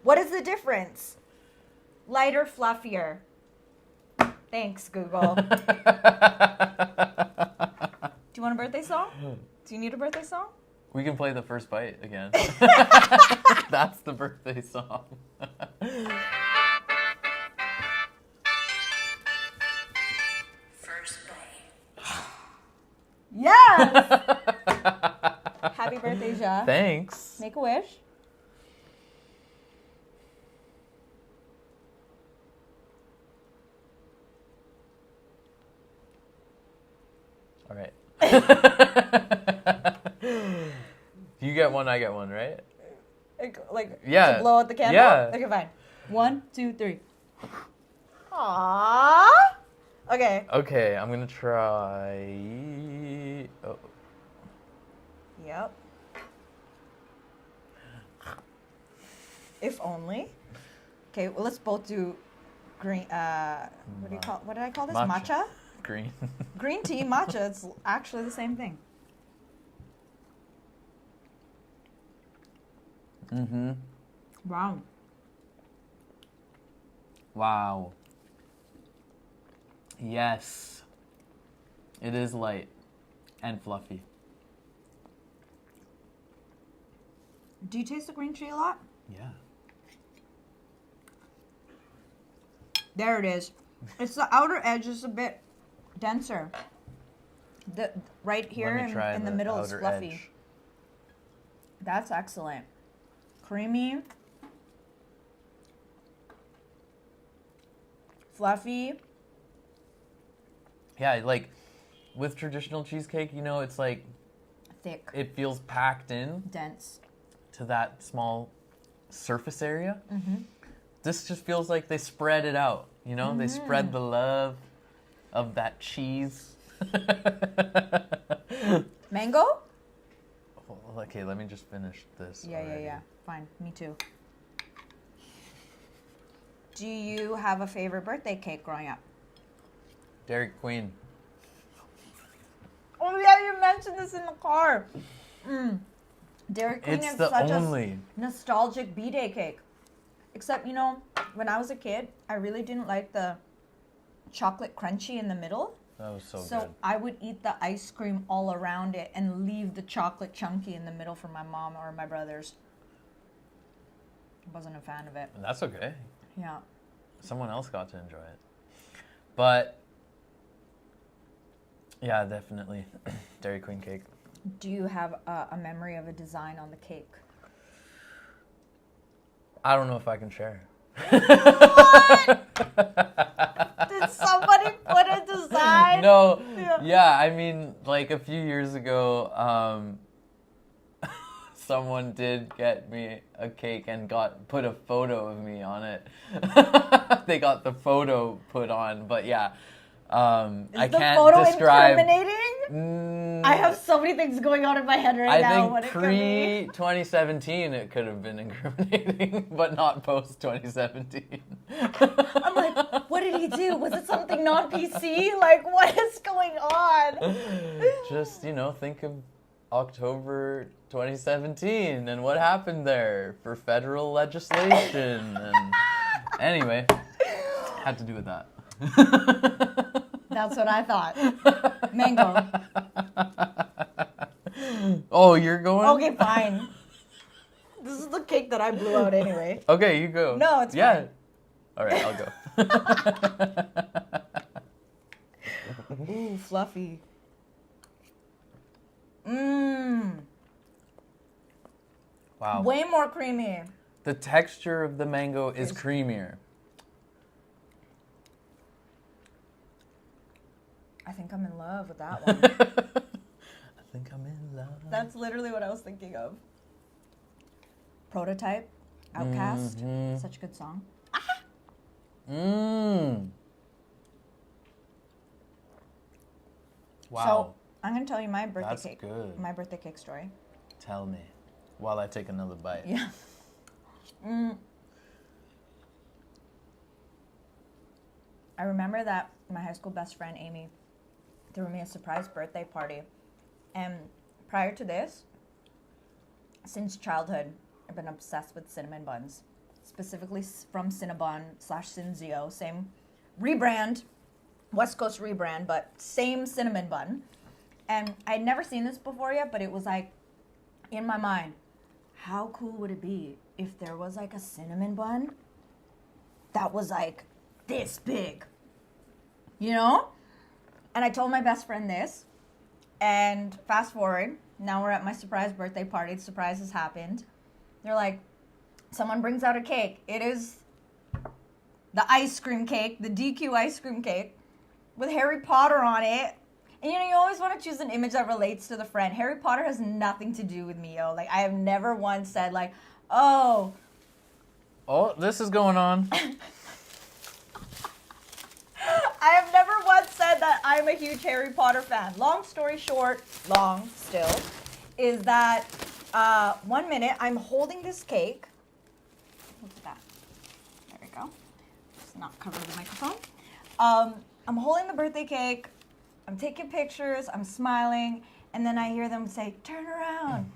What is the difference? Lighter, fluffier. Thanks, Google. Do you want a birthday song? Do you need a birthday song? We can play the first bite again. That's the birthday song. First bite. Yes! Happy birthday, Ja. Thanks. Make a wish. All right. You get one, I get one, right? Like, Yeah. to blow out the candle? Yeah. Okay, fine. 1, 2, 3. Aww. Okay. Okay, I'm gonna try. Oh. Yep. If only. Okay, well, let's both do green. What do you call? What did I call this? Matcha. Green. Green tea, matcha. It's actually the same thing. Mm-hmm. Wow. Wow. Yes. It is light and fluffy. Do you taste the green tea a lot? Yeah. There it is. It's the outer edge is a bit denser. The right here Let me try in the middle is outer fluffy. edge. That's excellent. Creamy. Fluffy. Yeah, like with traditional cheesecake, you know, it's like Thick. it feels packed in Dense. to that small surface area. Mm-hmm. This just feels like they spread it out, you know? They spread the love of that cheese. Mango? Well, okay, let me just finish this. Yeah. Fine. Me too. Do you have a favorite birthday cake growing up? Dairy Queen. Oh yeah, you mentioned this in the car. Dairy Queen It's is the such only. a nostalgic B-Day cake. Except, you know, when I was a kid, I really didn't like the chocolate crunchy in the middle. That was so So good. I would eat the ice cream all around it and leave the chocolate chunky in the middle for my mom or my brothers. Wasn't a fan of it. That's okay. Yeah. Someone else got to enjoy it. But yeah, definitely Dairy Queen cake. Do you have a memory of a design on the cake? I don't know if I can share. Did somebody put a design? No. Yeah. Yeah, I mean, like a few years ago, someone did get me a cake and put a photo of me on it. They got the photo put on, but yeah, I the can't photo describe. incriminating? I have so many things going on in my head right now. I What think it could be. pre-2017 it could have been incriminating, but not post-2017. I'm like, what did he do? Was it something non-PC? Like, what is going on? Just, you know, think of October 2017 and what happened there for federal legislation. And anyway, had to do with that. That's what I thought. Mango. Oh, you're going? Okay, fine. This is the cake that I blew out anyway. Okay, you go. No, it's fine. All right, I'll go. Ooh, fluffy. Wow. Way more creamy. The texture of the mango is creamier. I think I'm in love with that one. I think I'm in love. That's literally what I was thinking of. Prototype, Outcast, such a good song. Wow. So I'm gonna tell you my birthday That's cake. good. My birthday cake story. Tell me while I take another bite. Yeah. I remember that my high school best friend Amy threw me a surprise birthday party. And prior to this, since childhood, I've been obsessed with cinnamon buns. Specifically from Cinnabon/Cinzio, same rebrand, West Coast rebrand, but same cinnamon bun. And I'd never seen this before yet, but it was like, in my mind, how cool would it be if there was like a cinnamon bun that was like this big, you know? And I told my best friend this, and fast forward, now we're at my surprise birthday party. The surprise has happened. They're like, someone brings out a cake. It is the ice cream cake, the DQ ice cream cake with Harry Potter on it. And you know, you always want to choose an image that relates to the friend. Harry Potter has nothing to do with me, yo. Like, I have never once said, like, oh. Oh, this is going on. I have never once said that I'm a huge Harry Potter fan. Long story short, long still, is that 1 minute I'm holding this cake. Look at that. There we go. Just not cover the microphone. I'm holding the birthday cake. I'm taking pictures. I'm smiling. And then I hear them say, turn around.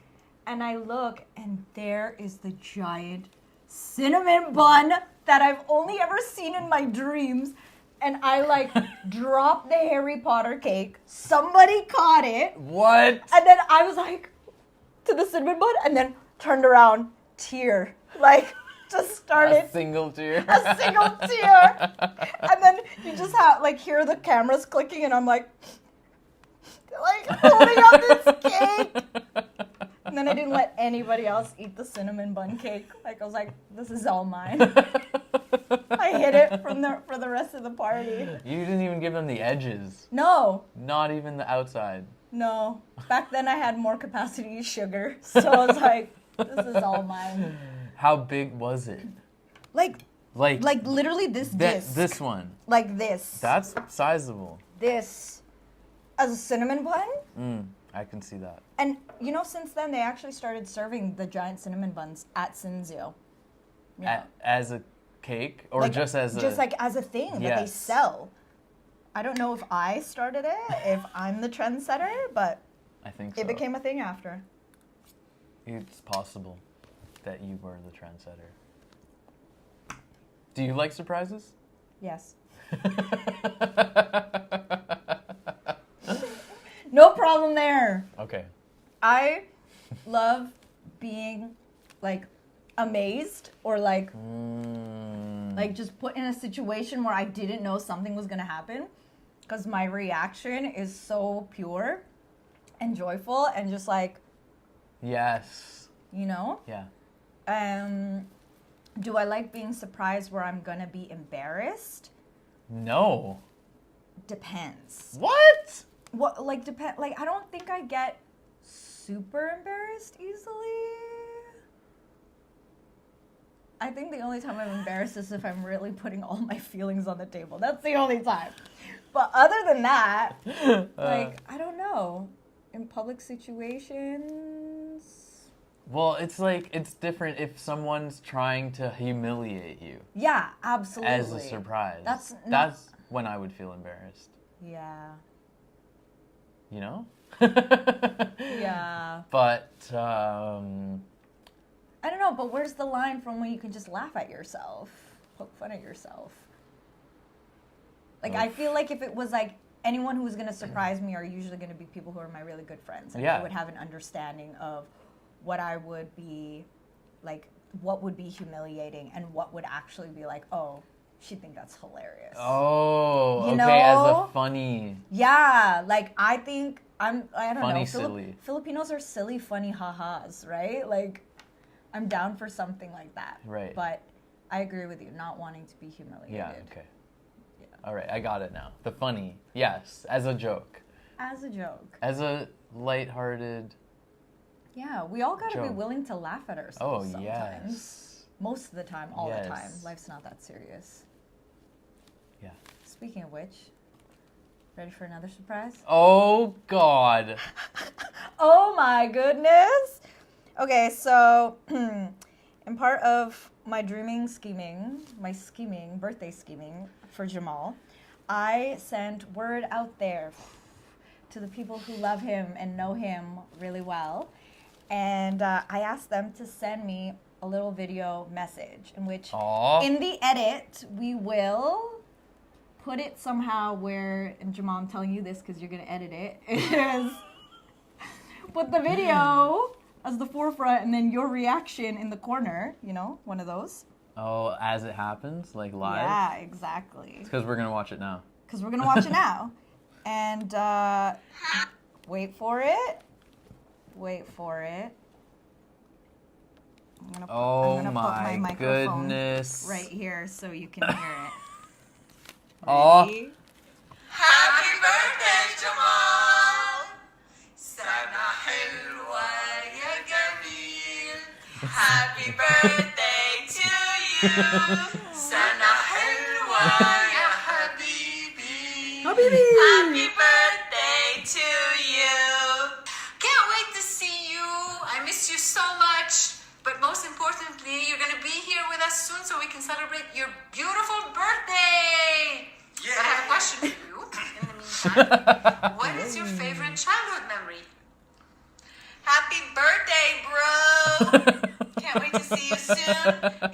And I look, and there is the giant cinnamon bun that I've only ever seen in my dreams. And I, like, dropped the Harry Potter cake. Somebody caught it. What? And then I was like, to the cinnamon bun, and then turned around, tear. Like, just started. A single tear. A single tear. And then you just have, like, hear the cameras clicking, and I'm like holding up this cake. And then I didn't let anybody else eat the cinnamon bun cake. Like, I was like, this is all mine. I hid it for the rest of the party. You didn't even give them the edges. No. Not even the outside. No. Back then I had more capacity to sugar. So I was like, this is all mine. How big was it? Like literally this disc. This one. Like this. That's sizable. This. As a cinnamon bun? I can see that. And, you know, since then, they actually started serving the giant cinnamon buns at Cinzio. Yeah. As a cake? Or like, just as a... Just like as a thing that they sell. I don't know if I started it, if I'm the trendsetter, but I think so. It became a thing after. It's possible that you were the trendsetter. Do you like surprises? Yes. No problem there. Okay. I love being, like, amazed or, like just put in a situation where I didn't know something was going to happen, because my reaction is so pure and joyful and just, like... Yes. You know? Yeah. Do I like being surprised where I'm going to be embarrassed? No. Depends. What? What, like, I don't think I get super embarrassed easily. I think the only time I'm embarrassed is if I'm really putting all my feelings on the table. That's the only time. But other than that, like, I don't know. In public situations... Well, it's like, it's different if someone's trying to humiliate you. Yeah, absolutely. As a surprise. That's when I would feel embarrassed. Yeah. You know? Yeah. But, I don't know, but where's the line from when you can just laugh at yourself, poke fun at yourself? Like, I feel like if it was like anyone who was going to surprise me are usually going to be people who are my really good friends. And they would have an understanding of what I would be, like, what would be humiliating and what would actually be like, oh, she'd think that's hilarious. Oh, you okay, know? as a funny. Yeah, like, I think I don't funny, know. silly. Filipinos are silly, funny ha-has, right? Like, I'm down for something like that. Right. But I agree with you, not wanting to be humiliated. Yeah, okay. Yeah. All right, I got it now. The funny, yes, as a joke. As a joke. As a lighthearted... Yeah, we all gotta be joke. willing to laugh at ourselves sometimes. Yes. Most of the time, all the time. Yes. Life's not that serious. Yeah. Speaking of which, ready for another surprise? Oh, God. Oh, my goodness. Okay, so in part of my birthday scheming for Jamal, I sent word out there to the people who love him and know him really well. And I asked them to send me a little video message in which, in the edit, we will put it somehow where, and Jamal, I'm telling you this because you're going to edit it, is put the video as the forefront and then your reaction in the corner, you know, one of those. Oh, as it happens, like live? Yeah, exactly. It's because we're going to watch it now. Because we're going to watch it now. And wait for it. Wait for it. I'm gonna put my microphone right here so you can hear it. Ready? Happy birthday, Jamal! Sana hilwa ya Jamil. Happy birthday to you. Sana hilwa ya Habibi. Happy birthday to you. Can't wait to see you. I miss you so much. But most importantly, you're going to be here with us soon so we can celebrate your beautiful birthday. Yeah. But I have a question for you in the meantime. What is your favorite childhood memory? Happy birthday, bro. Can't wait to see you soon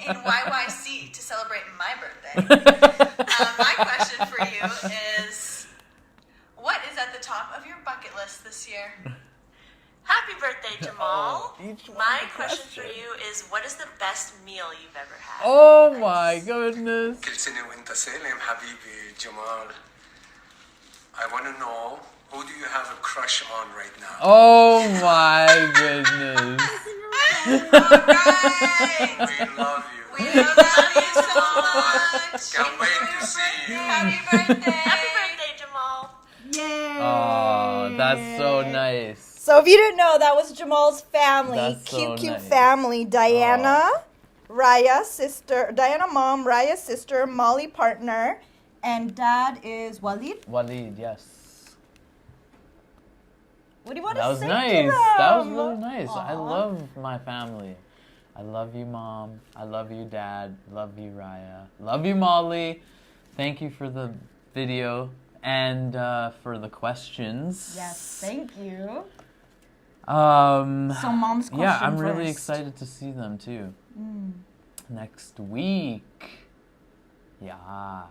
in YYC to celebrate my birthday. My question for you is, what is at the top of your bucket list this year? Happy birthday, Jamal. My question for you is, what is the best meal you've ever had? Oh my goodness. كل سنة وانت سالم حبيبي جمال. I want to know, who do you have a crush on right now? Oh my goodness. Alright. We love you. We love you so much. Can't wait to see you. Happy birthday. Happy birthday, Jamal. Yay! Oh, that's so nice. So if you didn't know, that was Jamal's family. That's Cute, so cute nice. family. Diana, Raya, sister. Diana, mom. Raya, sister. Molly, partner. And dad is Walid. Walid, yes. What do you want That to was say nice. to them? That was really nice. I Aw. love my family. I love you, Mom. I love you, Dad. Love you, Raya. Love you, Molly. Thank you for the video and for the questions. Yes, thank you. So mom's question Yeah, I'm really first. excited to see them too. Next week. Yeah.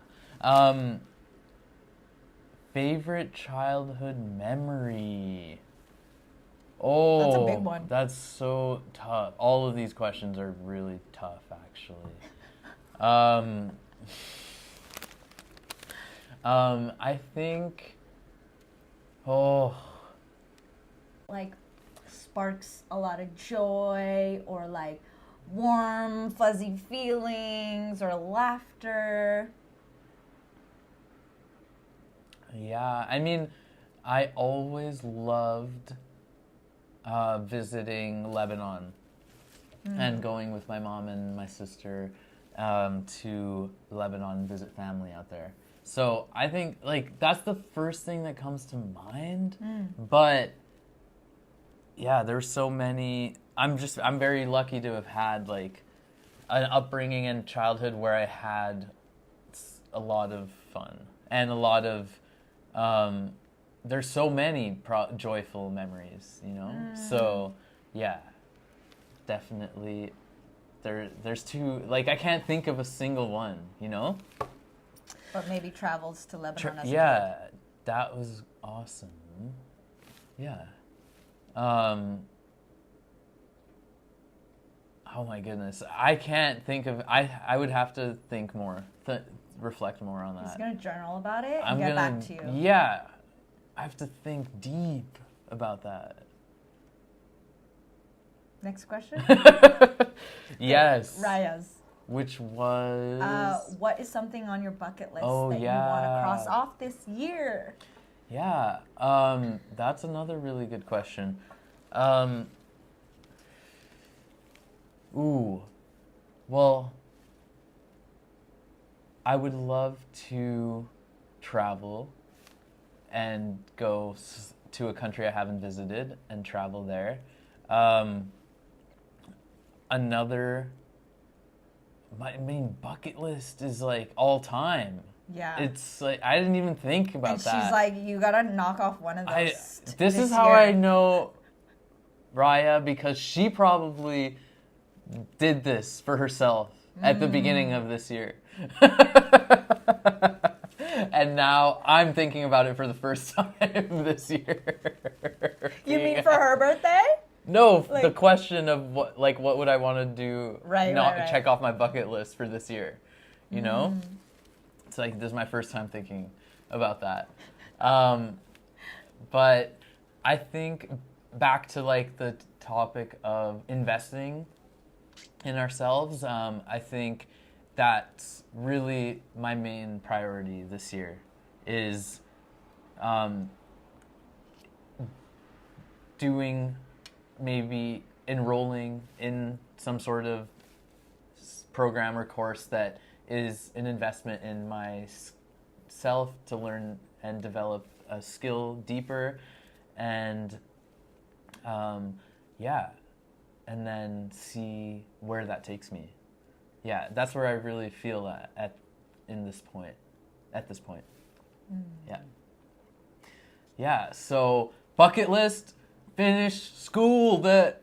Favorite childhood memory. Oh, That's a big one. That's so tough. All of these questions are really tough, actually. I think. Like sparks a lot of joy or like warm, fuzzy feelings or laughter. Yeah, I mean, I always loved visiting Lebanon and going with my mom and my sister to Lebanon and visit family out there. So I think like that's the first thing that comes to mind. But yeah, there's so many. I'm very lucky to have had like an upbringing and childhood where I had a lot of fun and a lot of there's so many joyful memories, you know? So, yeah, definitely there's two, like I can't think of a single one, you know? But maybe travels to Lebanon as a Yeah, that was awesome. Yeah. Oh my goodness. I can't think of, I would have to think more, reflect more on that. He's going to journal about it and I'm get gonna, back to you. Yeah, I have to think deep about that. Next question? Yes. Raya's. Which was... What is something on your bucket list Oh, that you want to yeah. cross off this year? Yeah, that's another really good question. Well, I would love to travel and go to a country I haven't visited and travel there. My main bucket list is like all time. Yeah. It's like I didn't even think about and that. she's like, you gotta knock off one of those. This is how year. I know Raya, because she probably did this for herself at the beginning of this year. And now I'm thinking about it for the first time this year. You mean for her birthday? No, the question of what would I want to do? Right. Check off my bucket list for this year. You know, it's like this is my first time thinking about that. But I think back to like the topic of investing in ourselves. I think that's really my main priority this year is maybe enrolling in some sort of program or course that is an investment in myself to learn and develop a skill deeper, and and then see where that takes me. Yeah, that's where I really feel at this point. Yeah, so bucket list, finish school that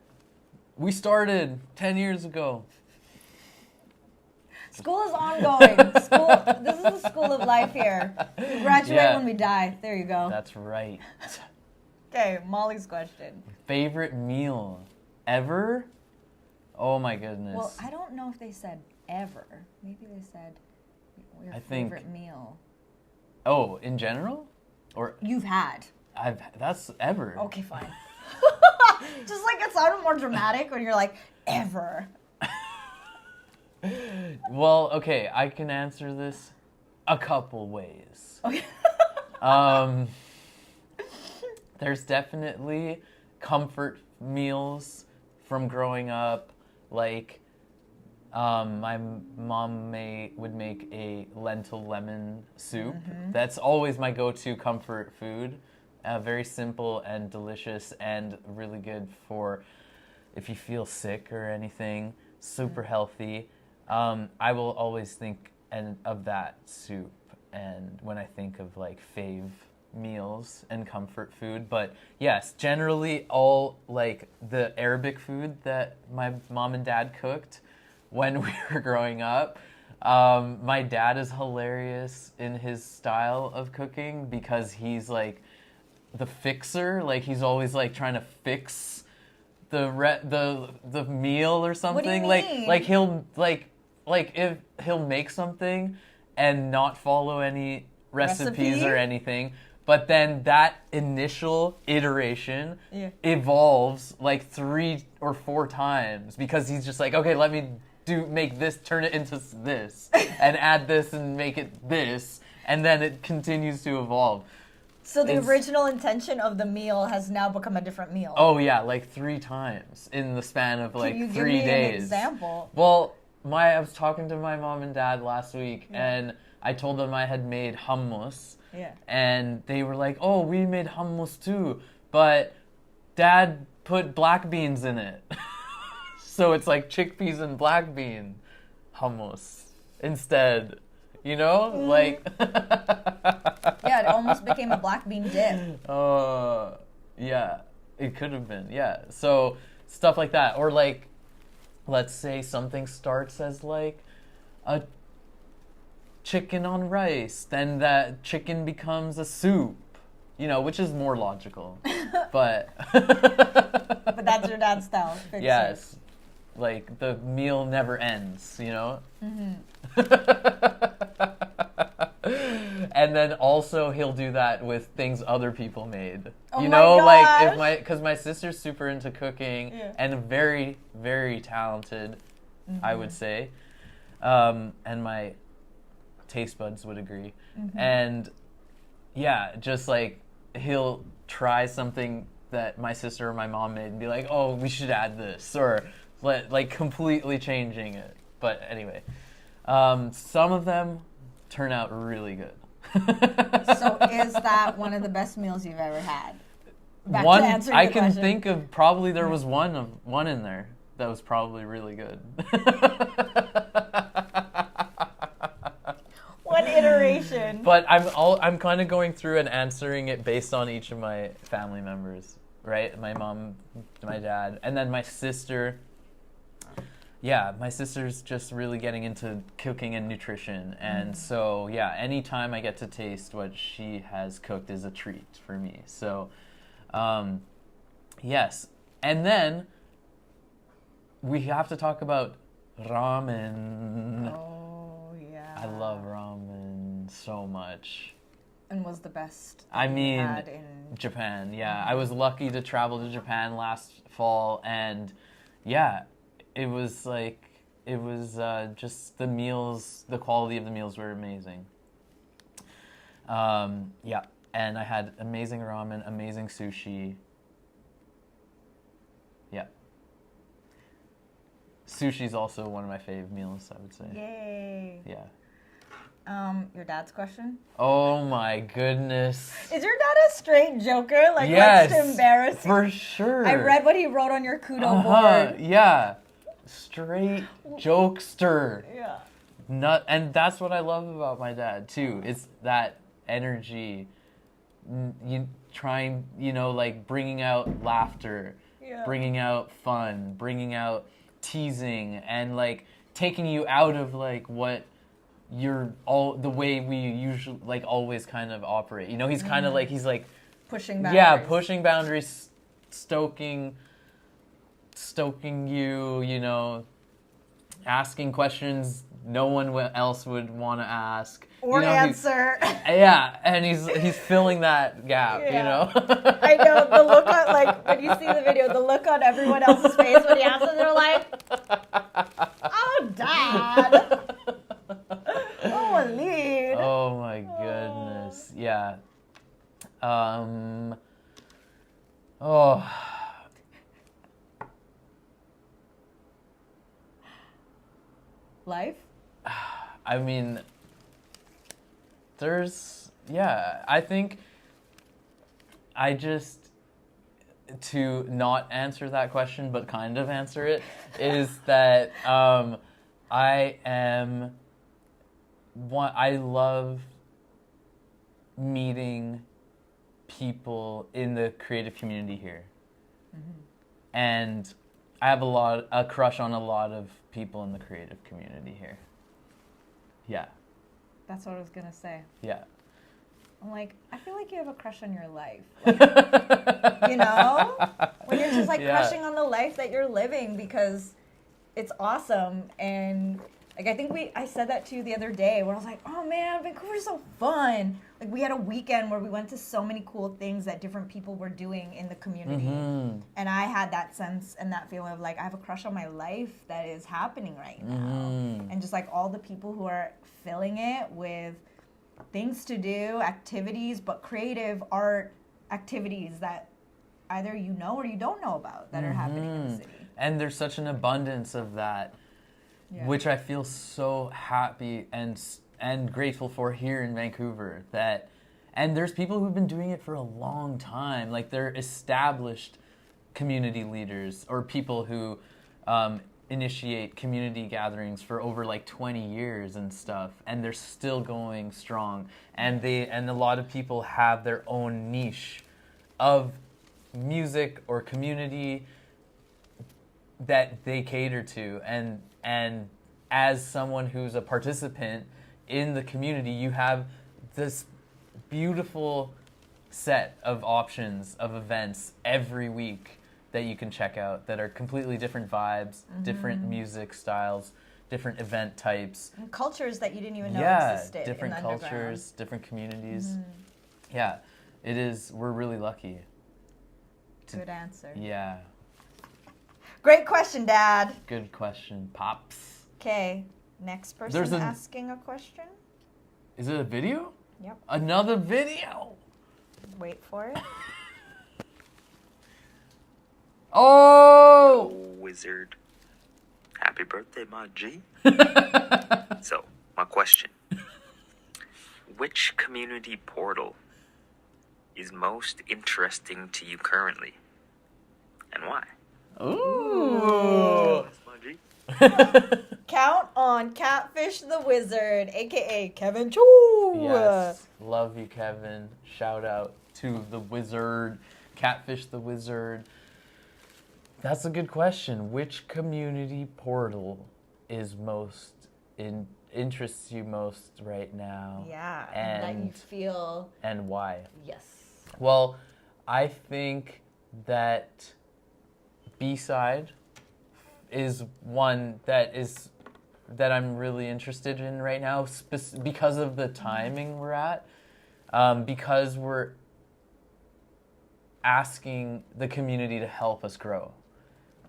we started 10 years ago. School is ongoing. This is the school of life here. We graduate when we die. There you go. That's right. Okay, Molly's question. Favorite meal ever? Oh my goodness. Well, I don't know if they said ever. Maybe they said your favorite meal. Oh, in general? Or you've had. That's ever. Okay, fine. Just like it sounded more dramatic when you're like, ever. Well, okay, I can answer this a couple ways. Okay. There's definitely comfort meals from growing up, like my mom would make a lentil lemon soup. That's always my go-to comfort food. Very simple and delicious and really good for if you feel sick or anything. Super healthy. I will always think of that soup, and when I think of like fave meals and comfort food. But yes, generally all like the Arabic food that my mom and dad cooked when we were growing up. My dad is hilarious in his style of cooking because he's like the fixer. Like he's always like trying to fix the meal or something. What do you mean? Like he'll if he'll make something and not follow any recipes or anything, but then that initial iteration evolves like 3 or 4 times because he's just like, okay, let me make this, turn it into this, and add this and make it this, and then it continues to evolve. So the original intention of the meal has now become a different meal. Oh yeah, like 3 times in the span of like 3 days. Can you give me an example? Well, I was talking to my mom and dad last week, and I told them I had made hummus. Yeah. And they were like, oh, we made hummus too, but Dad put black beans in it. So it's like chickpeas and black bean hummus instead. You know? Like... Yeah, it almost became a black bean dip. Yeah, it could have been, yeah. So stuff like that. Or like, let's say something starts as like a chicken on rice, then that chicken becomes a soup, you know, which is more logical. But but that's your dad's style. Yes, like the meal never ends, you know. And then also he'll do that with things other people made. Oh you know, my like because my sister's super into cooking and very, very talented, I would say, and my taste buds would agree. And yeah, just like he'll try something that my sister or my mom made and be like, oh, we should add this, or like completely changing it. But anyway, some of them turn out really good. So is that one of the best meals you've ever had? Back One to answering I the can question. think of, probably there was one in there that was probably really good. What iteration? But I'm kind of going through and answering it based on each of my family members, right? My mom, my dad, and then my sister. Yeah, my sister's just really getting into cooking and nutrition. And so, yeah, anytime I get to taste what she has cooked is a treat for me. So, yes. And then we have to talk about ramen. Oh, yeah. I love ramen so much. And was the best I you mean, had in... Japan, yeah. I was lucky to travel to Japan last fall, and yeah, it was just the meals, the quality of the meals were amazing. Yeah, and I had amazing ramen, amazing sushi. Yeah. Sushi's also one of my fave meals, I would say. Yay. Yeah. Your dad's question? Oh my goodness. Is your dad a straight joker? Like, Yes, likes to embarrass you? for sure. I read what he wrote on your kudo board. Yeah. Straight jokester. Yeah. And that's what I love about my dad too. It's that energy. You trying, like bringing out laughter, Yeah. bringing out fun, bringing out teasing, and like taking you out of like what the way we usually like always kind of operate. He's kind of like, he's like Pushing boundaries. yeah, pushing boundaries, stoking you, asking questions no one else would want to ask. Or answer. Yeah, and he's filling that gap, Yeah. I know, the look on, like, when you see the video, the look on everyone else's face when he answers, they're like, oh, Dad. Oh, Walid. Oh, my goodness. Yeah. Life? I mean, I think to not answer that question, but kind of answer it, is that I love meeting people in the creative community here. Mm-hmm. And I have a crush on a lot of people in the creative community here. Yeah. That's what I was going to say. Yeah. I'm like, I feel like you have a crush on your life. Like, when you're just like crushing on the life that you're living because it's awesome. And like, I said that to you the other day where I was like, oh man, Vancouver's so fun. Like, we had a weekend where we went to so many cool things that different people were doing in the community. Mm-hmm. And I had that sense and that feeling of like, I have a crush on my life that is happening right now. Mm-hmm. And just like all the people who are filling it with things to do, activities, but creative art activities that either you know or you don't know about that are happening in the city. And there's such an abundance of that, which I feel so happy and grateful for here in Vancouver. And there's people who've been doing it for a long time. Like, they're established community leaders or people who initiate community gatherings for over like 20 years and stuff, and they're still going strong. And a lot of people have their own niche of music or community that they cater to. And as someone who's a participant in the community, you have this beautiful set of options of events every week that you can check out that are completely different vibes, different music styles, different event types. And cultures that you didn't even know existed. Different in cultures, different communities. Yeah, it is. We're really lucky. Good answer. Yeah. Great question, Dad. Good question, Pops. Okay, next person asking a question. Is it a video? Yep. Another video. Wait for it. Oh! Wizard. Happy birthday, my G. So, my question. Which community portal is most interesting to you currently? And why? Ooh! That's my G. Count on Catfish the Wizard, aka Kevin Choo. Yes, love you, Kevin. Shout out to the wizard, Catfish the Wizard. That's a good question. Which community portal is most interests you most right now? Yeah, and that you feel. And why? Yes. Well, I think that B-side is one that I'm really interested in right now, because of the timing we're at, because we're asking the community to help us grow.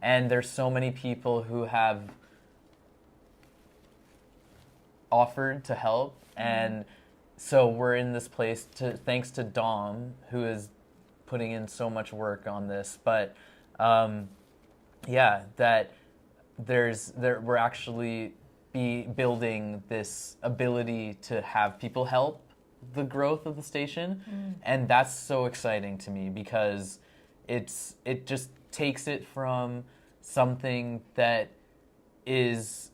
And there's so many people who have offered to help, and so we're in this place thanks to Dom, who is putting in so much work on this. But that we're actually building this ability to have people help the growth of the station, and that's so exciting to me because it just takes it from something that is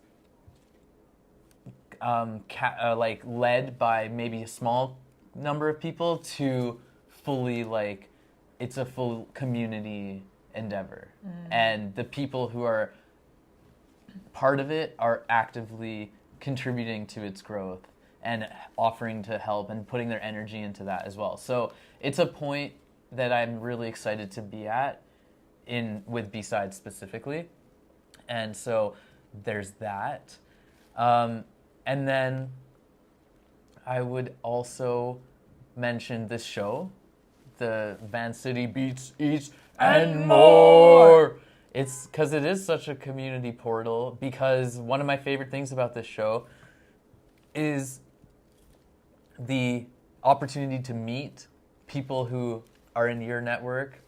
like led by maybe a small number of people to fully like it's a full community endeavor, and the people who are part of it are actively contributing to its growth and offering to help and putting their energy into that as well. So it's a point that I'm really excited to be at with B-Side specifically. And so there's that. And then I would also mention this show, the Vancity Beats, Eats, and More. It's because it is such a community portal, because one of my favorite things about this show is the opportunity to meet people who are in your network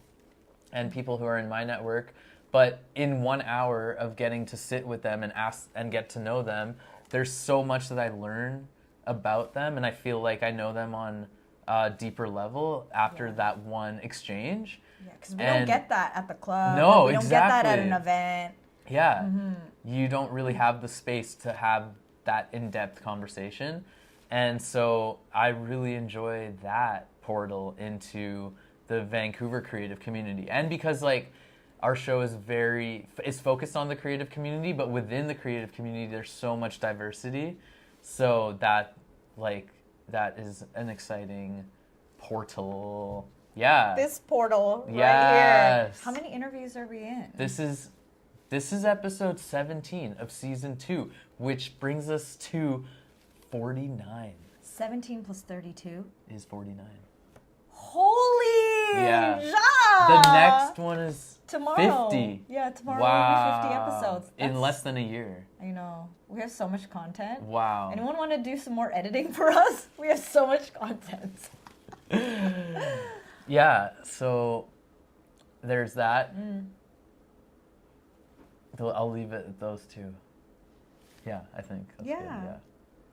and people who are in my network, but in 1 hour of getting to sit with them and ask and get to know them, there's so much that I learn about them, and I feel like I know them on a deeper level after that one exchange. Yeah, because we don't get that at the club. No, we don't get that at an event. Yeah, you don't really have the space to have that in-depth conversation, and so I really enjoy that portal into the Vancouver creative community. And because like our show is focused on the creative community, but within the creative community there's so much diversity, so that is an exciting portal. Yeah. This portal right Yes. here. How many interviews are we in? This is episode 17 of season 2, which brings us to 49. 17 plus 32 is 49. Holy Yeah. ja! The next one is tomorrow. 50. Yeah, tomorrow Wow. will be 50 episodes. In less than a year. I know. We have so much content. Wow. Anyone want to do some more editing for us? We have so much content. Yeah, so there's that. I'll leave it at those two. Yeah, I think that's good. Yeah.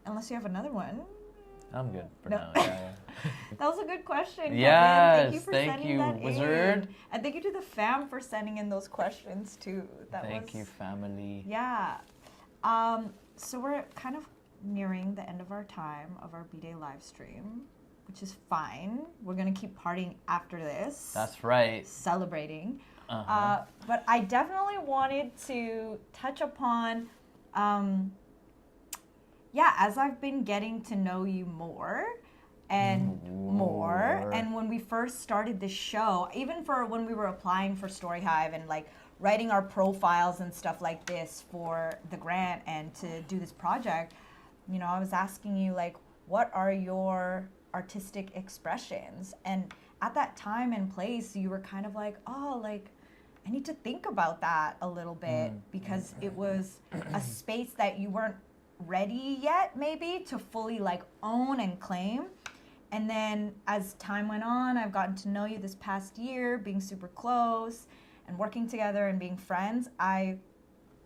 Unless you have another one. I'm good for No. now. Yeah. That was a good question, Kevin. Yes, thank you for sending that Wizard. in. And thank you to the fam for sending in those questions too. Thank you, family. Yeah. So we're kind of nearing the end of our time of our B-Day live stream, which is fine. We're gonna keep partying after this. That's right. Celebrating. But I definitely wanted to touch upon, as I've been getting to know you more and more, and when we first started this show, even for when we were applying for StoryHive and like writing our profiles and stuff like this for the grant and to do this project, you know, I was asking you like, what are your artistic expressions? And at that time and place, you were kind of like, oh, like, I need to think about that a little bit because it was a space that you weren't ready yet, maybe, to fully like own and claim. And then as time went on, I've gotten to know you this past year, being super close and working together and being friends. I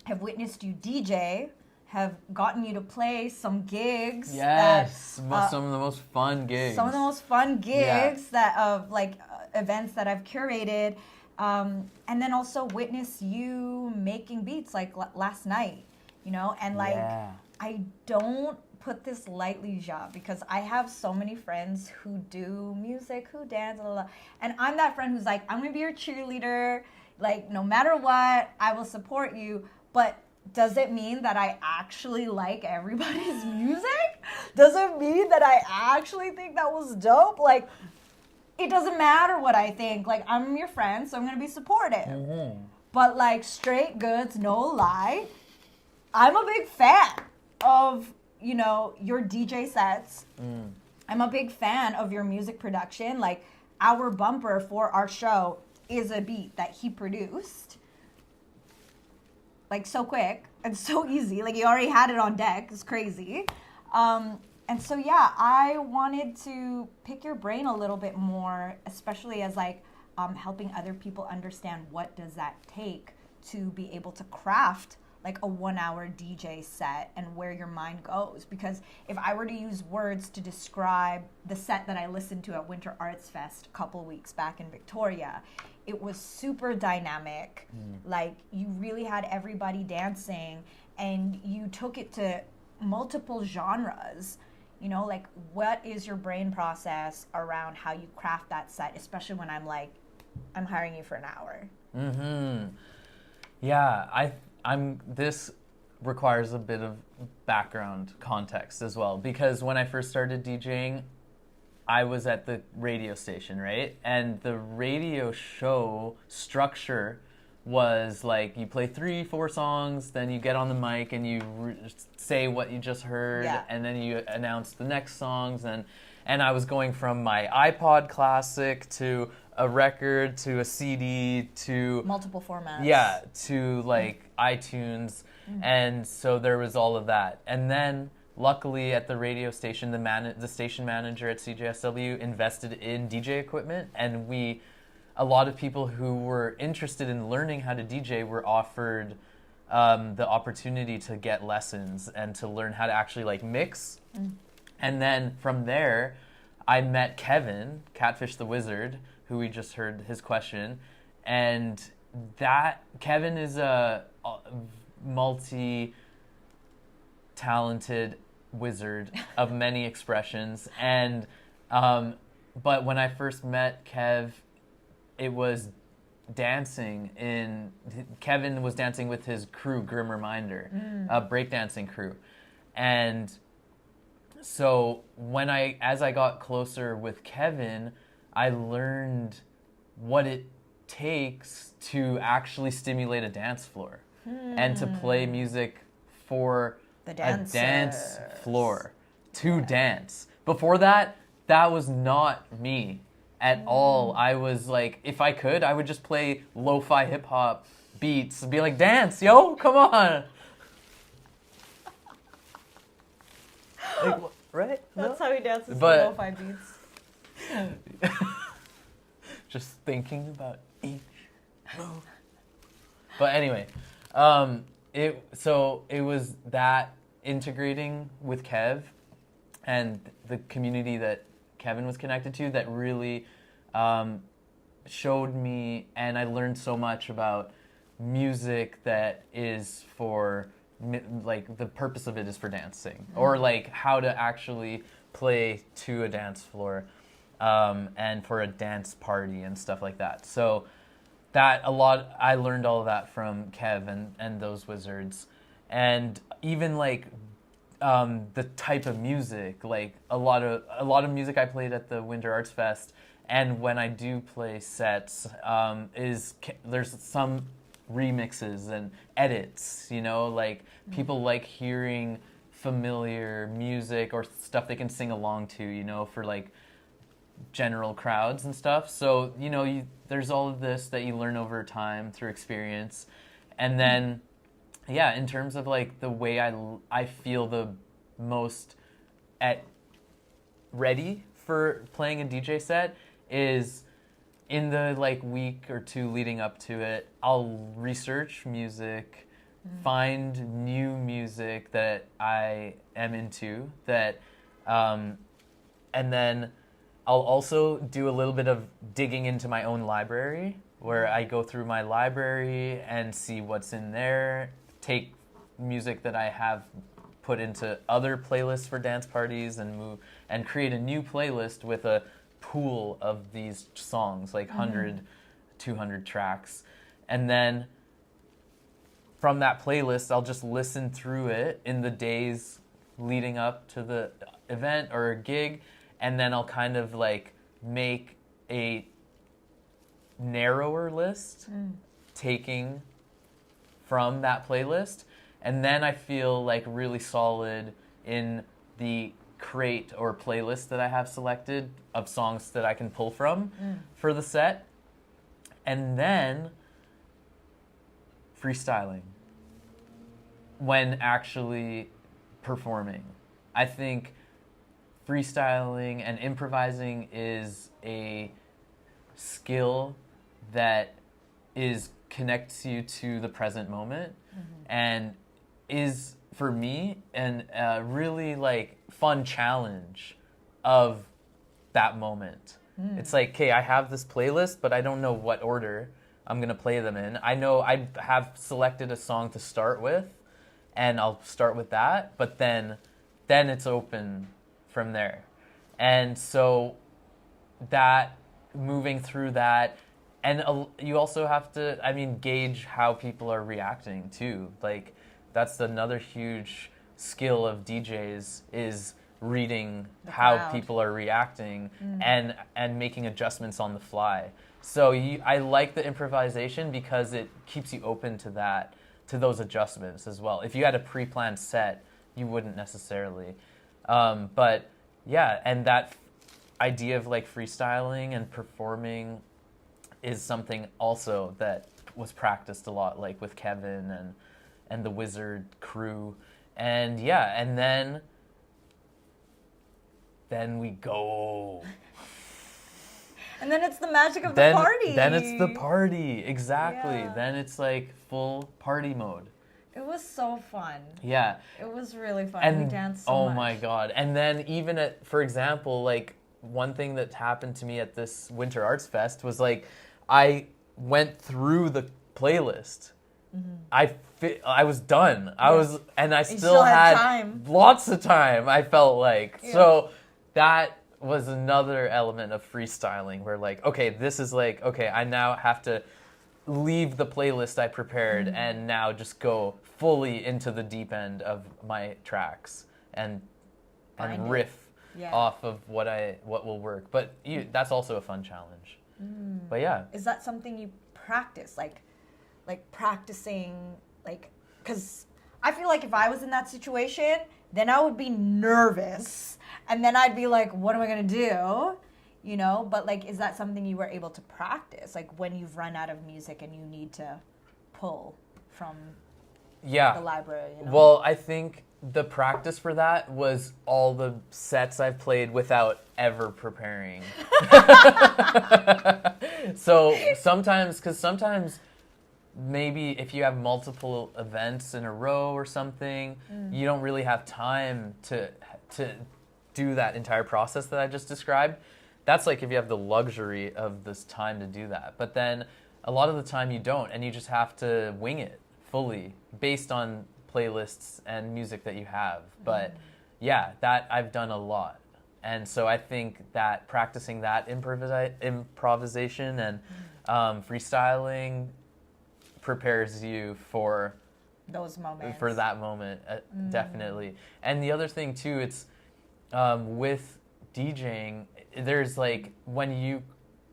have witnessed you DJ, have gotten you to play some gigs. Yes, some of the most fun gigs. Some of the most fun gigs that of like events that I've curated. And then also witness you making beats like last night, you know, and like I don't put this lightly, Ja, because I have so many friends who do music, who dance, blah, blah, blah. And I'm that friend who's like, I'm gonna be your cheerleader. Like, no matter what, I will support you. But does it mean that I actually like everybody's music? Does it mean that I actually think that was dope? Like, it doesn't matter what I think. Like, I'm your friend, so I'm gonna be supportive. Mm-hmm. But like, straight goods, no lie, I'm a big fan of, you know, your DJ sets. I'm a big fan of your music production. Like, our bumper for our show is a beat that he produced. Like, so quick and so easy. Like, he already had it on deck. It's crazy. And so, yeah, I wanted to pick your brain a little bit more, especially as, like, helping other people understand what does that take to be able to craft like a 1 hour DJ set and where your mind goes. Because if I were to use words to describe the set that I listened to at Winter Arts Fest a couple weeks back in Victoria, it was super dynamic. Like, you really had everybody dancing and you took it to multiple genres. You know, like, what is your brain process around how you craft that set, especially when I'm like, I'm hiring you for an hour? Yeah, this requires a bit of background context as well, because when I first started DJing, I was at the radio station, right? And the radio show structure was like, you play 3-4 songs, then you get on the mic and you say what you just heard, and then you announce the next songs, and I was going from my iPod Classic to a record to a CD to multiple formats. Yeah, to like iTunes, and so there was all of that. And then luckily at the radio station, the station manager at CJSW invested in DJ equipment, and a lot of people who were interested in learning how to DJ were offered the opportunity to get lessons and to learn how to actually like mix. And then from there, I met Kevin, Catfish the Wizard, who we just heard his question, and that Kevin is a multi-talented wizard of many expressions, and but when I first met Kev, it was Kevin was dancing with his crew, Grim Reminder, a breakdancing crew, and so as I got closer with Kevin, I learned what it takes to actually stimulate a dance floor and to play music for a dance floor to dance. Before that was not me at all. I was like, if I could, I would just play lo-fi hip-hop beats and be like, dance, yo, come on. Like, right? That's how he dances to But- lo-fi beats. Just thinking about each move. But anyway, it was that integrating with Kev and the community that Kevin was connected to that really showed me, and I learned so much about music that is for, like, the purpose of it is for dancing, or like how to actually play to a dance floor, and for a dance party and stuff like that. So I learned all of that from Kev and those wizards, and even like the type of music, like a lot of music I played at the Winter Arts Fest, and when I do play sets, there's some remixes and edits, you know, like people like hearing familiar music or stuff they can sing along to, you know, for like general crowds and stuff. So, you know, there's all of this that you learn over time through experience. And then, yeah, in terms of like the way I feel the most ready for playing a DJ set is in the like week or two leading up to it, I'll research music, find new music that I am into, and then I'll also do a little bit of digging into my own library, where I go through my library and see what's in there, take music that I have put into other playlists for dance parties and create a new playlist with a pool of these songs, like 100, 200 tracks. And then from that playlist, I'll just listen through it in the days leading up to the event or a gig, and then I'll kind of like make a narrower list taking from that playlist, and then I feel like really solid in the crate or playlist that I have selected of songs that I can pull from for the set. And then freestyling when actually performing. I think freestyling and improvising is a skill that connects you to the present moment and is, for me, a really like fun challenge of that moment. It's like, okay, I have this playlist, but I don't know what order I'm going to play them in. I know I have selected a song to start with, and I'll start with that, but then it's open from there. And so that, moving through that, and you also have to, gauge how people are reacting too. Like, that's another huge skill of DJs, is reading how people are reacting and making adjustments on the fly. So I like the improvisation because it keeps you open to those adjustments as well. If you had a pre-planned set, you wouldn't necessarily. But yeah, and that idea of like freestyling and performing is something also that was practiced a lot, like with Kevin and the Wizard crew. And yeah, and then we go. And then it's the magic of the party. Then it's the party, exactly. Yeah. Then it's like full party mode. It was so fun. Yeah. It was really fun. And we danced so much. oh my God. And then even for example, like one thing that happened to me at this Winter Arts Fest was like, I went through the playlist. I was done. I still had time. Lots of time, I felt like. Yeah. So that was another element of freestyling where like, okay, this is like, okay, I now have to leave the playlist I prepared and now just go fully into the deep end of my tracks and riff off of what will work. But that's also a fun challenge. But yeah. Is that something you practice? Like practicing, like, because I feel like if I was in that situation, then I would be nervous. And then I'd be like, what am I going to do? You know, but like, is that something you were able to practice? Like when you've run out of music and you need to pull from the library, you know? Well, I think the practice for that was all the sets I've played without ever preparing. So sometimes maybe if you have multiple events in a row or something, you don't really have time to do that entire process that I just described. That's like if you have the luxury of this time to do that. But then a lot of the time you don't, and you just have to wing it fully based on playlists and music that you have. But yeah, that I've done a lot. And so I think that practicing that improvisation and freestyling prepares you for those moments. For that moment, definitely. And the other thing too, it's with DJing, there's like when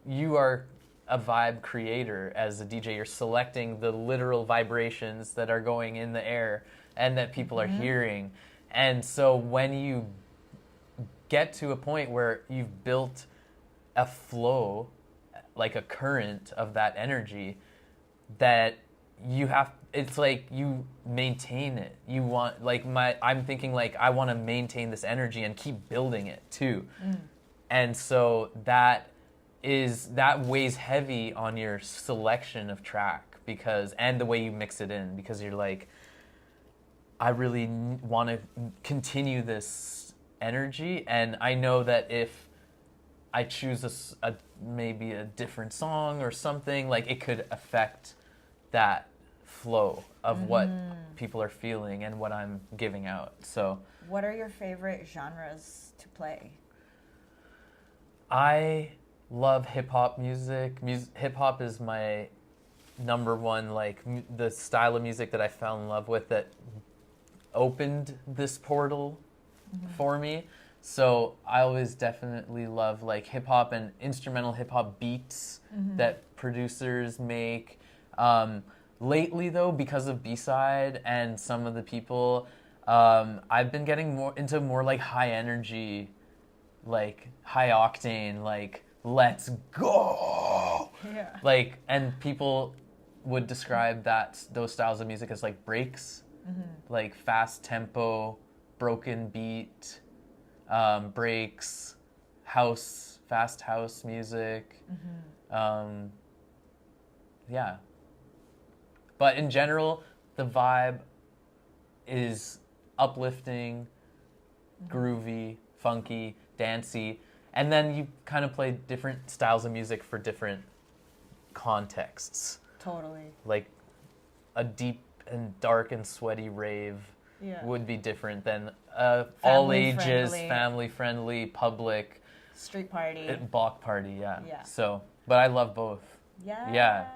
you are a vibe creator as a DJ, you're selecting the literal vibrations that are going in the air and that people are hearing. And so when you get to a point where you've built a flow, like a current of that energy, that it's like you maintain it. You want, like I'm thinking like I want to maintain this energy and keep building it too. And so that weighs heavy on your selection of track and the way you mix it in, because you're like, I really want to continue this energy, and I know that if I choose maybe a different song or something, like it could affect that flow of what people are feeling and what I'm giving out. So What are your favorite genres to play? I love hip hop music. Hip hop is my number one, like the style of music that I fell in love with that opened this portal for me. So I always definitely love like hip hop and instrumental hip hop beats that producers make. Lately though, because of B-side and some of the people, I've been getting more into more like high energy, like high octane, like let's go. Yeah. Like, and people would describe those styles of music as like breaks, like fast tempo, broken beat, breaks, fast house music. Yeah. But in general, the vibe is uplifting, groovy, funky, dancey, and then you kind of play different styles of music for different contexts. Totally. Like a deep and dark and sweaty rave Yeah. would be different than all ages, Family-friendly. family-friendly, public Street party. block party. Yeah. Yeah. So, but I love both. Yes. Yeah.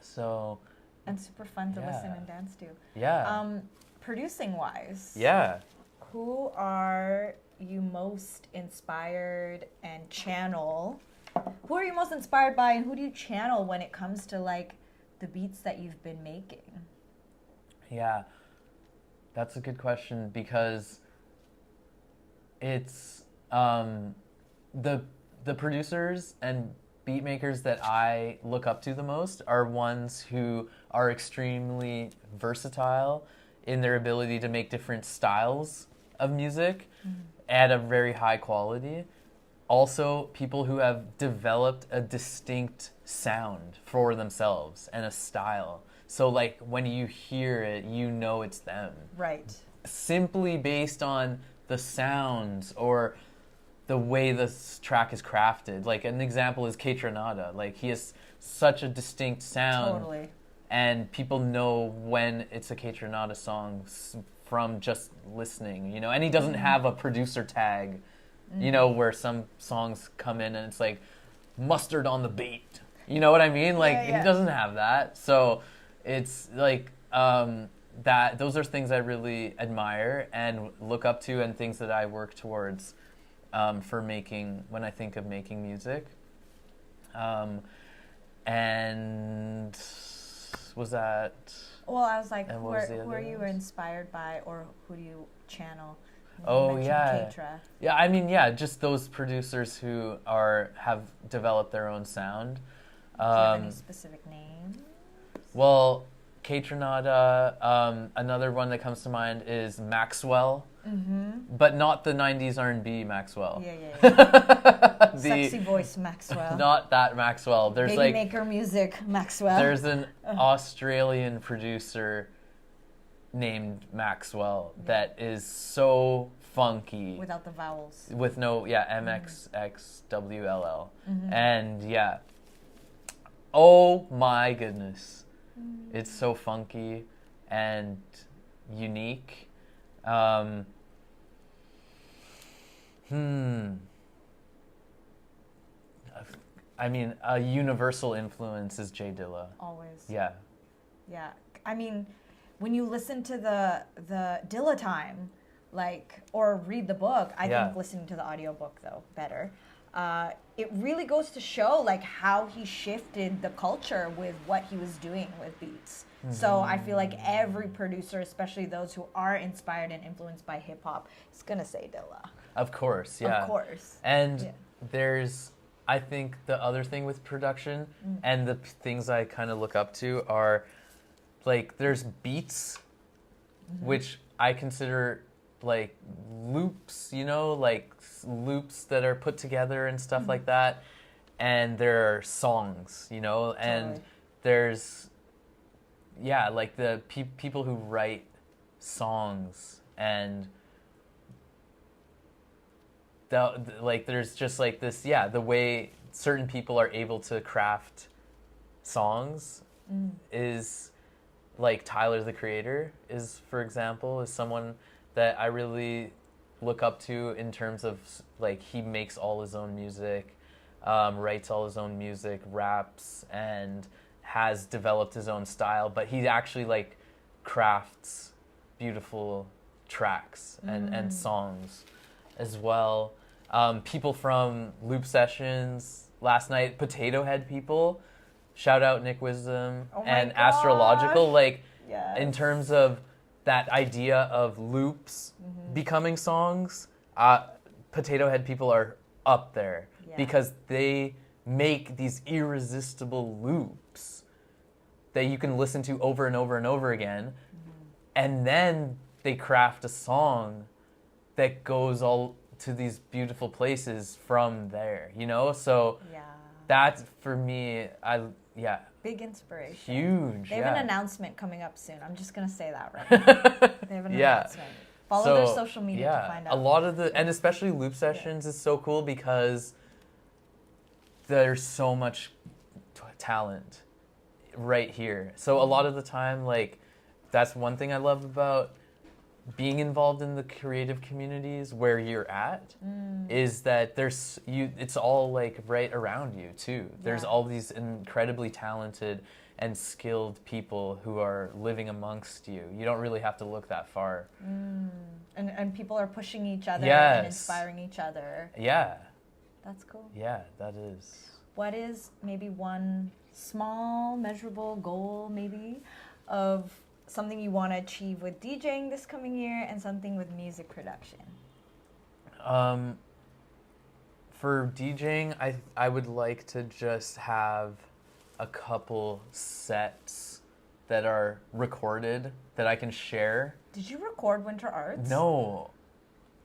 So, And super fun to listen Yeah. and dance to. yeah. Producing wise, Yeah. who are you most inspired and channel? Who are you most inspired by, and who do you channel when it comes to like the beats that you've been making? Yeah. That's a good question because it's the producers and beat makers that I look up to the most are ones who are extremely versatile in their ability to make different styles of music at a very high quality. Also, people who have developed a distinct sound for themselves and a style. So, like, when you hear it, you know it's them. Right. Simply based on the sounds or the way this track is crafted. Like, an example is Kaytranada. Like, he has such a distinct sound. Totally. And people know when it's a Kaytranada song from just listening, you know? And he doesn't have a producer tag, you know, where some songs come in and it's like, mustard on the beat. You know what I mean? Like, Yeah. he doesn't have that. So it's like, those are things I really admire and look up to and things that I work towards when I think of making music. And was that... Well, I was like, And who what was the are other you ones? inspired by, or who do you channel? You Oh, mentioned yeah. Kaytra. Yeah, I mean, yeah, just those producers who have developed their own sound. Do you have any specific names? Well, Kaytranada, another one that comes to mind is Maxwell, but not the 90s R&B Maxwell. Yeah. Sexy voice Maxwell. Not that Maxwell. There's Baby maker music Maxwell. there's an Australian producer named Maxwell that is so funky. Without the vowels. With no, MXXWLL. And yeah. Oh my goodness. It's so funky and unique. I mean, a universal influence is J Dilla. Always. Yeah. Yeah. I mean, when you listen to the Dilla Time, like, or read the book, I Yeah. think listening to the audiobook though better. It really goes to show like how he shifted the culture with what he was doing with beats. So I feel like every producer, especially those who are inspired and influenced by hip hop, is gonna say Dilla. Of course, yeah. Of course. And Yeah. there's, I think the other thing with production and the things I kind of look up to are, like, there's beats, which I consider like loops, you know, like loops that are put together and stuff like that. And there are songs, you know, and Totally. there's, yeah, like the people who write songs and like there's just like this, yeah, the way certain people are able to craft songs is like Tyler the Creator is, for example, is someone that I really look up to in terms of like he makes all his own music, writes all his own music, raps, and has developed his own style, but he actually like crafts beautiful tracks and songs as well. People from Loop Sessions last night, Potato Head people, shout out Nick Wisdom, Oh my and gosh. Astrological, like Yes. in terms of that idea of loops becoming songs, Potato Head people are up there Yeah. because they make these irresistible loops that you can listen to over and over and over again, and then they craft a song that goes all to these beautiful places from there, you know? So Yeah. that for me, Big inspiration. huge. They have yeah. an announcement coming up soon. I'm just gonna say that right now. They have an Yeah. announcement. Follow their social media to find out. A lot of the, and especially Loop Sessions is so cool because there's so much talent right here. So a lot of the time, like, that's one thing I love about being involved in the creative communities where you're at, is that it's all like right around you too. There's Yeah. all these incredibly talented and skilled people who are living amongst you. You don't really have to look that far. And people are pushing each other Yes. and inspiring each other. Yeah, That's cool. yeah, that is. What is maybe one small, measurable goal, maybe, of something you want to achieve with DJing this coming year and something with music production? For DJing, I would like to just have a couple sets that are recorded that I can share. Did you record Winter Arts? No,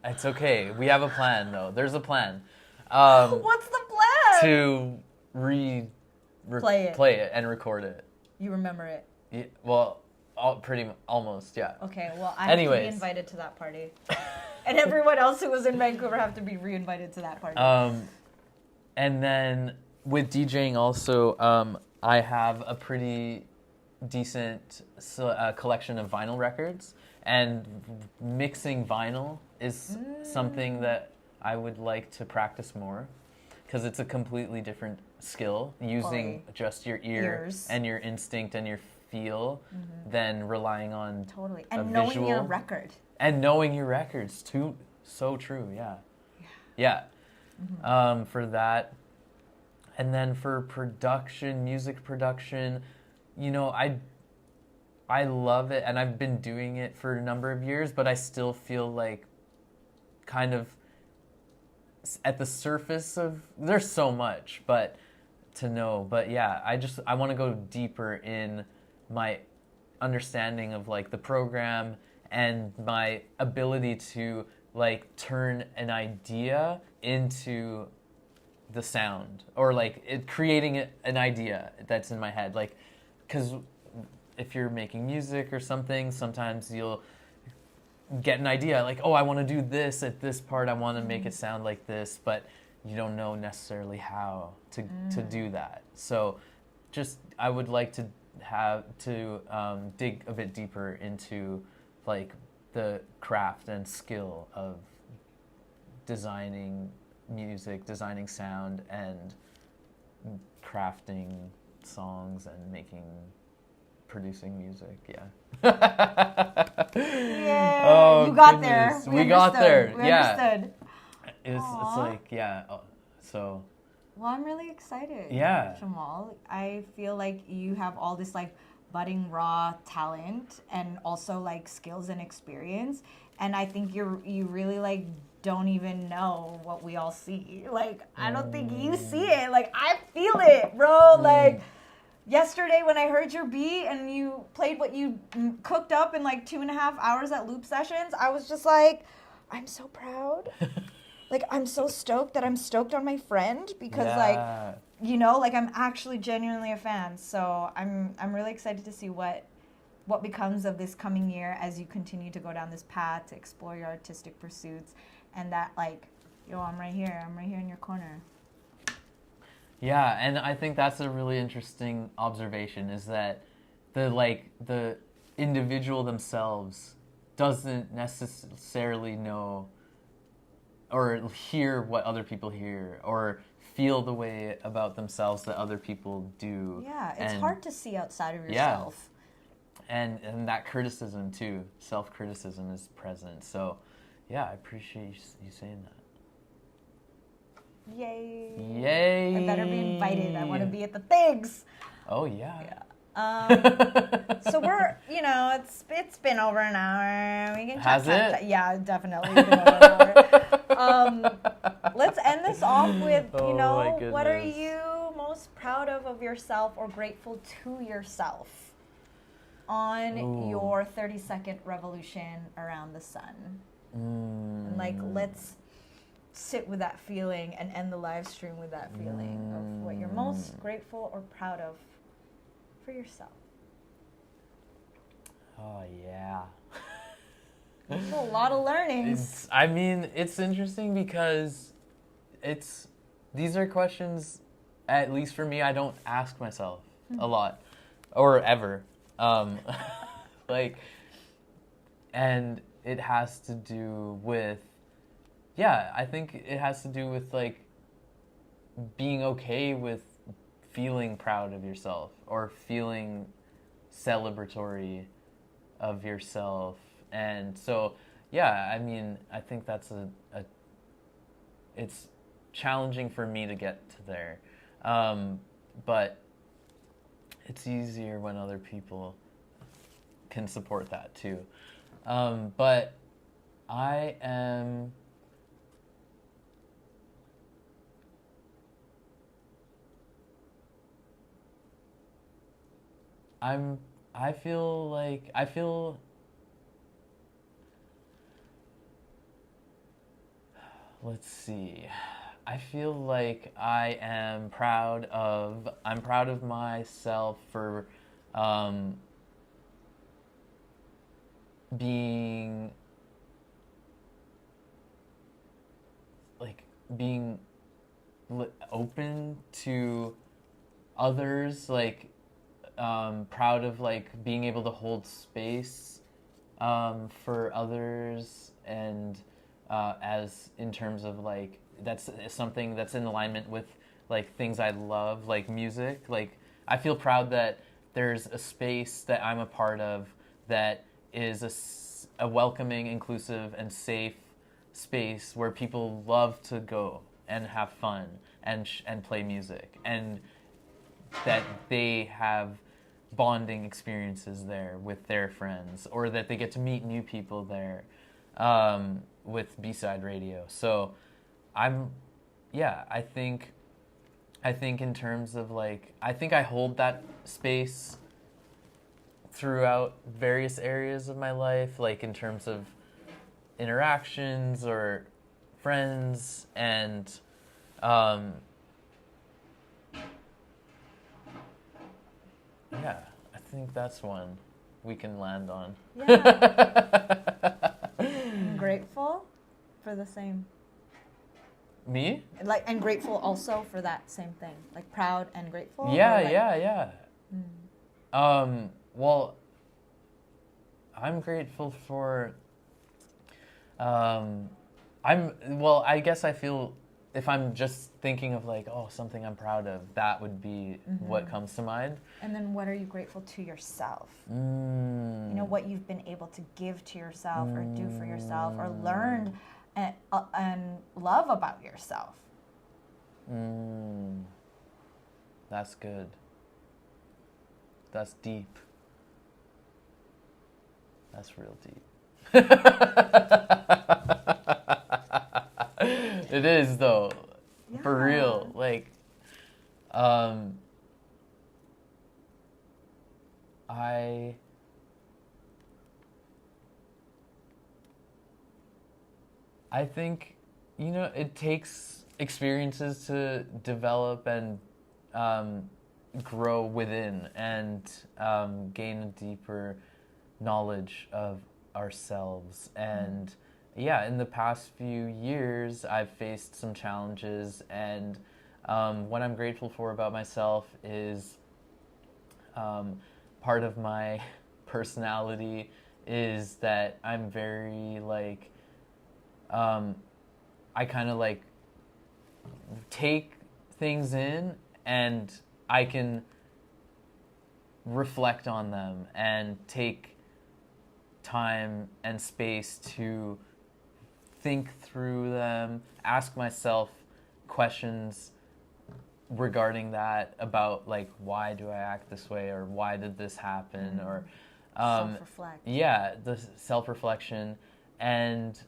it's okay. We have a plan though. There's a plan. What's the plan? To Play it. and record it. You remember it. Yeah, well, almost, yeah. Okay, well, I have to be Anyways. invited to that party. And everyone else who was in Vancouver have to be re-invited to that party. And then with DJing also, I have a pretty decent collection of vinyl records, and mixing vinyl is something that I would like to practice more, because it's a completely different skill, using Fully. just your Ears. and your instinct and your feel than relying on Totally. a And knowing your visual. record. And knowing your records too. So true, yeah. Yeah. For that. And then for production, music production, you know, I love it, and I've been doing it for a number of years, but I still feel like kind of at the surface of, there's so much but to know. But yeah, I want to go deeper in my understanding of like the program and my ability to like turn an idea into the sound, or like creating an idea that's in my head. Like, because if you're making music or something, sometimes you'll get an idea like, oh, I want to do this at this part, I want to make it sound like this, but you don't know necessarily how to do that. So just I would like to dig a bit deeper into like the craft and skill of designing music, designing sound, and crafting songs and producing music. Yeah, Oh, you got goodness. there. We got there. We Yeah. understood. It's Aw. like, yeah. So Well, I'm really excited. Yeah. Jamal, I feel like you have all this like budding raw talent and also like skills and experience, and I think you really like don't even know what we all see. Like, I don't think you see it. Like, I feel it, bro. Like, yesterday when I heard your beat and you played what you cooked up in like 2.5 hours at Loop Sessions, I was just like, I'm so proud. Like, I'm so stoked that I'm stoked on my friend, because like, you know, like I'm actually genuinely a fan. So I'm really excited to see what becomes of this coming year as you continue to go down this path to explore your artistic pursuits, and that like, yo, I'm right here in your corner. yeah, and I think that's a really interesting observation, is that the individual themselves doesn't necessarily know or hear what other people hear or feel the way about themselves that other people do. Yeah, it's And- hard to see outside of Yeah. yourself. and that criticism too, self-criticism is present. So yeah, I appreciate you saying that. Yay. Yay. I better be invited. I want to be at the things. Oh yeah. So we're, it's been over an hour. We can chat, Has chat, it? chat. Yeah, definitely. It's been over an hour. Let's end this off with, Oh, my what are goodness. you most proud of yourself or grateful to yourself on Ooh. your 30-second revolution around the sun? And let's sit with that feeling and end the live stream with that feeling of what you're most grateful or proud of for yourself. Oh yeah. There's a lot of learnings. It's interesting because these are questions, at least for me, I don't ask myself a lot or ever. And it has to do with, I think it has to do with being okay with feeling proud of yourself or feeling celebratory of yourself. And so, I think that's it's challenging for me to get to there. But it's easier when other people can support that too. But I am... Let's see. I feel like I'm proud of myself for being open to others, proud of being able to hold space for others, and as in terms of that's something that's in alignment with things I love, like music. I feel proud that there's a space that I'm a part of that is a welcoming, inclusive, and safe space where people love to go and have fun and play music, and that they have bonding experiences there with their friends, or that they get to meet new people there with B-Side Radio. So I think in terms of I think I hold that space throughout various areas of my life, in terms of interactions or friends, and I think that's one we can land on. Yeah. I'm grateful for the same. Me? And grateful also for that same thing. Proud and grateful? Yeah. Well, I'm grateful for... I guess I feel if I'm just thinking of something I'm proud of, that would be what comes to mind. And then what are you grateful to yourself? What you've been able to give to yourself or do for yourself or learned and love about yourself. That's good. That's deep. That's real deep. It is though. Yeah. For real. I think, it takes experiences to develop and grow within and gain a deeper knowledge of ourselves. And in the past few years, I've faced some challenges, and what I'm grateful for about myself is part of my personality is that I'm very like, I kind of like take things in and I can reflect on them and take time and space to think through them, ask myself questions regarding that, about like, why do I act this way, or why did this happen, or Self-reflect. yeah, the self-reflection, and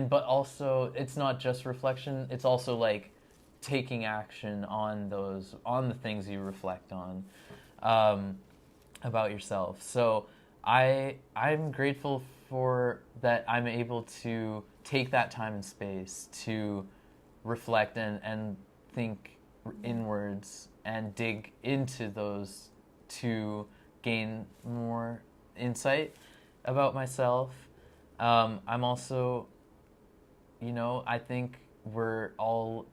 but also it's not just reflection, it's also like taking action on the things you reflect on about yourself. So I'm grateful for that I'm able to take that time and space to reflect and think inwards and dig into those to gain more insight about myself. I'm also, I think we're all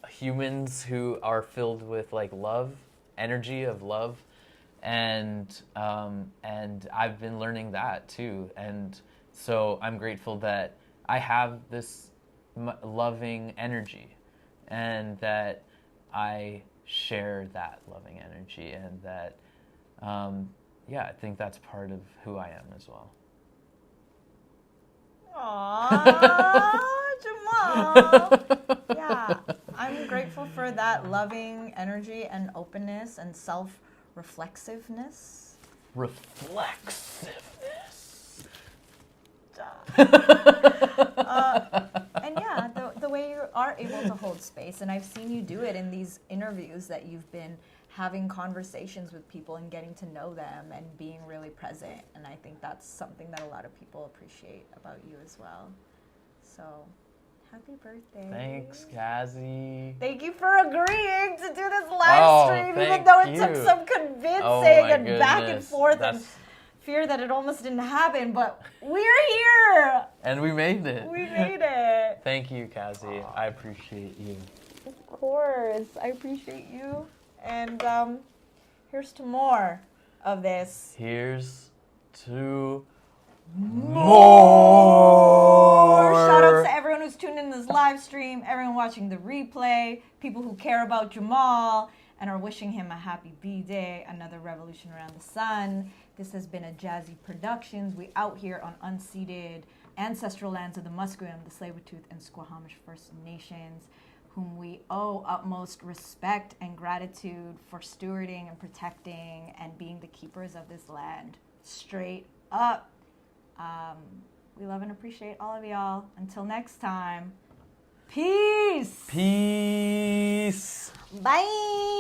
humans who are filled with like love, energy of love, and I've been learning that too, and so I'm grateful that I have this loving energy, and that I share that loving energy, and that I think that's part of who I am as well. Aww, Jamal. Yeah, I'm grateful for that loving energy and openness and self-reflexiveness. Reflexiveness. And yeah, the way you are able to hold space, and I've seen you do it in these interviews that you've been having conversations with people and getting to know them and being really present, and I think that's something that a lot of people appreciate about you as well. So, happy birthday. Thanks, Cazi. Thank you for agreeing to do this live stream, even though it took some convincing and back and forth and fear that it almost didn't happen, but we're here! And we made it. We made it. Thank you, Cazi. I appreciate you. Of course. I appreciate you. And here's to more of this. Here's to more. Shout outs to everyone who's tuned in this live stream, everyone watching the replay, people who care about Jamal and are wishing him a happy B-Day, another revolution around the sun. This has been a JaZi Productions. We out here on unceded ancestral lands of the Musqueam, the Tsleil-Waututh, and Squamish First Nations, whom we owe utmost respect and gratitude for stewarding and protecting and being the keepers of this land. Straight up. We love and appreciate all of y'all. Until next time, peace. Peace. Bye.